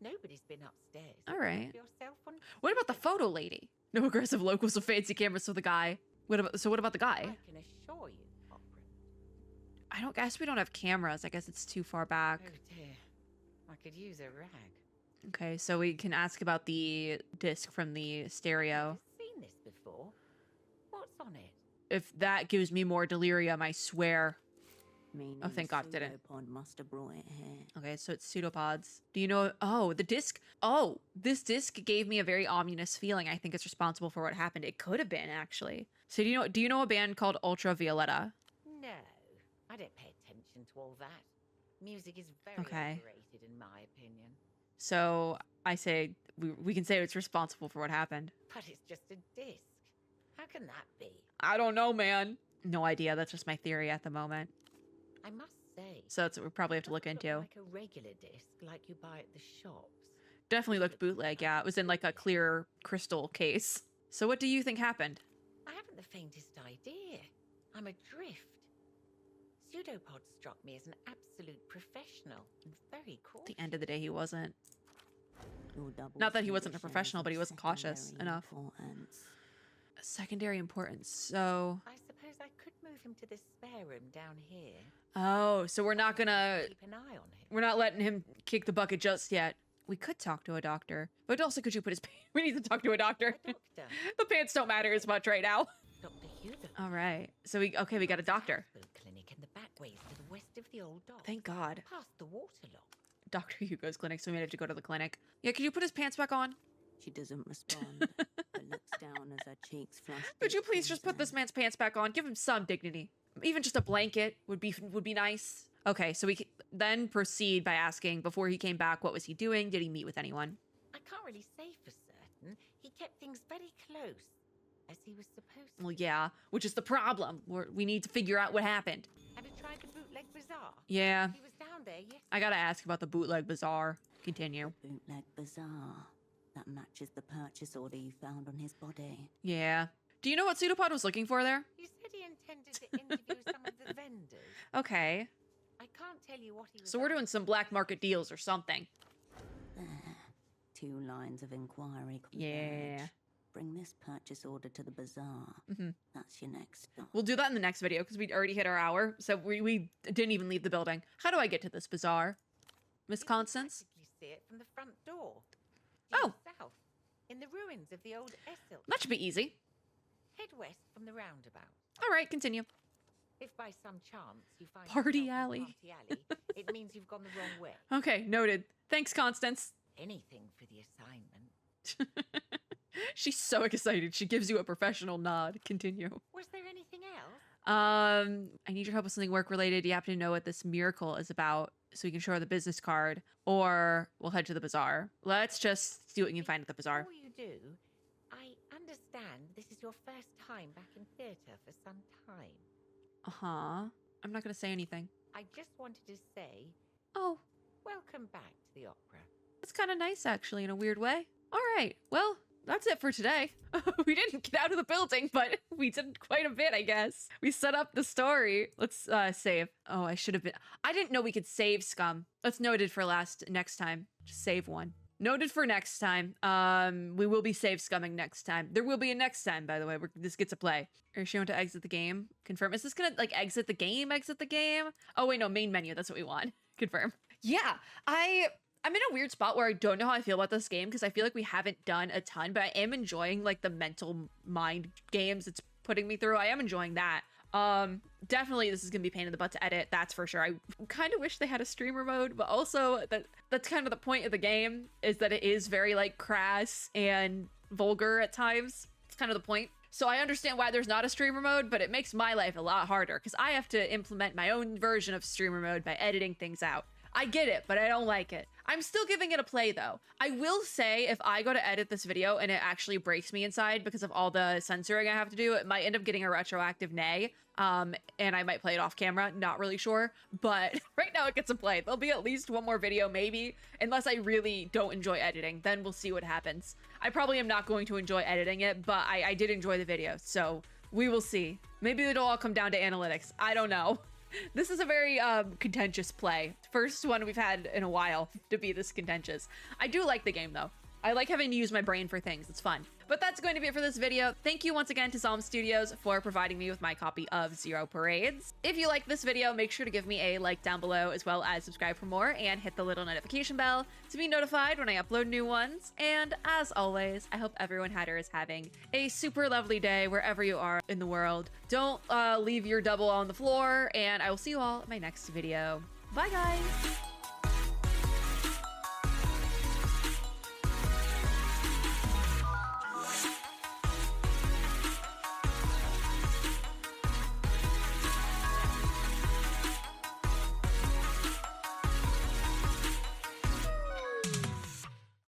[SPEAKER 5] Nobody's been upstairs.
[SPEAKER 1] All right.
[SPEAKER 5] Yourself on
[SPEAKER 1] What about the photo lady? No aggressive locals with fancy cameras for the guy. What about the guy?
[SPEAKER 5] I can assure you, Operant.
[SPEAKER 1] I don't guess we don't have cameras. I guess it's too far back.
[SPEAKER 5] Oh dear. I could use a rag.
[SPEAKER 1] Okay, so we can ask about the disc from the stereo.
[SPEAKER 5] I've seen this before. What's on it?
[SPEAKER 1] If that gives me more delirium, I swear.
[SPEAKER 3] Meaning
[SPEAKER 1] Oh, thank God it didn't.
[SPEAKER 3] Pseudopod must have brought it here.
[SPEAKER 1] Okay, so it's pseudopods. Do you know? Oh, the disc. Oh, this disc gave me a very ominous feeling. I think it's responsible for what happened. It could have been actually. So do you know a band called Ultravioletta?
[SPEAKER 5] No, I don't pay attention to all that. Music is very
[SPEAKER 1] Okay.
[SPEAKER 5] overrated in my opinion.
[SPEAKER 1] So I say we can say it's responsible for what happened.
[SPEAKER 5] But it's just a disc. How can that be?
[SPEAKER 1] I don't know, man. No idea. That's just my theory at the moment.
[SPEAKER 5] I must say.
[SPEAKER 1] So that's what we probably have to look
[SPEAKER 5] doesn't
[SPEAKER 1] into.
[SPEAKER 5] Like a regular disc, like you buy at the shops.
[SPEAKER 1] Definitely looked bootleg. Yeah, it was in like a clear crystal case. So what do you think happened?
[SPEAKER 5] I haven't the faintest idea. I'm adrift. Pseudopod struck me as an absolute professional and very
[SPEAKER 1] At
[SPEAKER 5] cautious.
[SPEAKER 1] the end of the day, he wasn't.
[SPEAKER 3] Your double
[SPEAKER 1] Not that he wasn't a
[SPEAKER 3] conditions
[SPEAKER 1] professional, but he
[SPEAKER 3] of
[SPEAKER 1] wasn't cautious
[SPEAKER 3] secondary
[SPEAKER 1] enough.
[SPEAKER 3] importance.
[SPEAKER 1] Secondary importance. So,
[SPEAKER 5] I suppose I could move him to the spare room down here.
[SPEAKER 1] oh, so we're not gonna,
[SPEAKER 5] Keep an eye on him.
[SPEAKER 1] we're not letting him kick the bucket just yet. We could talk to a doctor, but also could you put his? We need to talk to a doctor.
[SPEAKER 5] A doctor.
[SPEAKER 1] The pants don't matter as much right now.
[SPEAKER 5] Dr. Hugo.
[SPEAKER 1] All right, so we got a doctor.
[SPEAKER 5] Hospital clinic in the back ways to the west of the old dock.
[SPEAKER 1] Thank God.
[SPEAKER 5] Past the water lock.
[SPEAKER 1] Dr. Hugo's clinic, so we might have to go to the clinic. Yeah, could you put his pants back on?
[SPEAKER 3] She doesn't respond, but looks down as her cheeks flush.
[SPEAKER 1] Could you
[SPEAKER 3] deep
[SPEAKER 1] please just put this
[SPEAKER 3] crimson.
[SPEAKER 1] man's pants back on? Give him some dignity. Even just a blanket would be nice. Okay, so we then proceed by asking, before he came back, what was he doing? Did he meet with anyone?
[SPEAKER 5] I can't really say for certain. He kept things very close, as he was supposed to.
[SPEAKER 1] Well, yeah, which is the problem. We need to figure out what happened.
[SPEAKER 5] Have you tried the bootleg bazaar?
[SPEAKER 1] Yeah,
[SPEAKER 5] He was down there yesterday.
[SPEAKER 1] I gotta ask about the bootleg bazaar. Continue.
[SPEAKER 3] Bootleg bazaar. That matches the purchase order you found on his body.
[SPEAKER 1] Yeah. Do you know what Pseudopod was looking for there?
[SPEAKER 5] He said he intended to interview some of the vendors.
[SPEAKER 1] Okay,
[SPEAKER 5] I can't tell you what he was
[SPEAKER 1] so we're doing
[SPEAKER 5] after.
[SPEAKER 1] some black market deals or something.
[SPEAKER 3] There. 2 lines of inquiry.
[SPEAKER 1] Yeah.
[SPEAKER 3] converge. Bring this purchase order to the bazaar.
[SPEAKER 1] Mhm.
[SPEAKER 3] That's your next stop.
[SPEAKER 1] We'll do that in the next video because we already hit our hour, so we didn't even leave the building. How do I get to this bazaar? Miss
[SPEAKER 5] You can
[SPEAKER 1] Constance?
[SPEAKER 5] practically see it from the front door.
[SPEAKER 1] Oh.
[SPEAKER 5] Due south, in the ruins of the old Essil.
[SPEAKER 1] That should be easy.
[SPEAKER 5] Head west from the roundabout.
[SPEAKER 1] All right, continue.
[SPEAKER 5] If by some chance you find
[SPEAKER 1] Party
[SPEAKER 5] yourself in
[SPEAKER 1] alley.
[SPEAKER 5] Party alley, it means you've gone the wrong way.
[SPEAKER 1] Okay, noted. Thanks, Constance.
[SPEAKER 5] Anything for the assignment.
[SPEAKER 1] She's so excited. She gives you a professional nod. Continue.
[SPEAKER 5] Was there anything else?
[SPEAKER 1] I need your help with something work related. You happen to know what this miracle is about so we can show her the business card, or we'll head to the bazaar. Let's just see what we can find at the bazaar.
[SPEAKER 5] Before you do, I understand this is your first time back in theatre for some time.
[SPEAKER 1] Uh-huh. I'm not gonna say anything.
[SPEAKER 5] I just wanted to say,
[SPEAKER 1] Oh,
[SPEAKER 5] welcome back to the opera.
[SPEAKER 1] that's kind of nice, actually, in a weird way. All right, well, that's it for today. We didn't get out of the building, but we did quite a bit, I guess. We set up the story. Let's save. Oh, I should have been. I didn't know we could save scum. That's noted for next time. Just save one. Noted for next time. We will be save scumming next time. There will be a next time, by the way. This gets a play. Are you want to exit the game? Confirm. Is this gonna like exit the game? Exit the game? Oh wait, no, main menu. That's what we want. Confirm. Yeah, I'm in a weird spot where I don't know how I feel about this game because I feel like we haven't done a ton, but I am enjoying like the mental mind games it's putting me through. I am enjoying that. Definitely this is gonna be a pain in the butt to edit, that's for sure. I kind of wish they had a streamer mode, but also that's kind of the point of the game, is that it is very like crass and vulgar at times. It's kind of the point. So I understand why there's not a streamer mode, but it makes my life a lot harder because I have to implement my own version of streamer mode by editing things out. I get it, but I don't like it. I'm still giving it a play though. I will say if I go to edit this video and it actually breaks me inside because of all the censoring I have to do, it might end up getting a retroactive nay. And I might play it off camera, not really sure. But right now it gets a play. There'll be at least one more video maybe, unless I really don't enjoy editing. Then we'll see what happens. I probably am not going to enjoy editing it, but I did enjoy the video. So we will see. Maybe it'll all come down to analytics. I don't know. This is a very contentious play. First one we've had in a while to be this contentious. I do like the game though. I like having to use my brain for things. It's fun. But that's going to be it for this video. Thank you once again to Psalm Studios for providing me with my copy of Zero Parades. If you like this video, make sure to give me a like down below, as well as subscribe for more and hit the little notification bell to be notified when I upload new ones. And as always, I hope everyone is having a super lovely day wherever you are in the world. Don't leave your double on the floor, and I will see you all in my next video. Bye guys!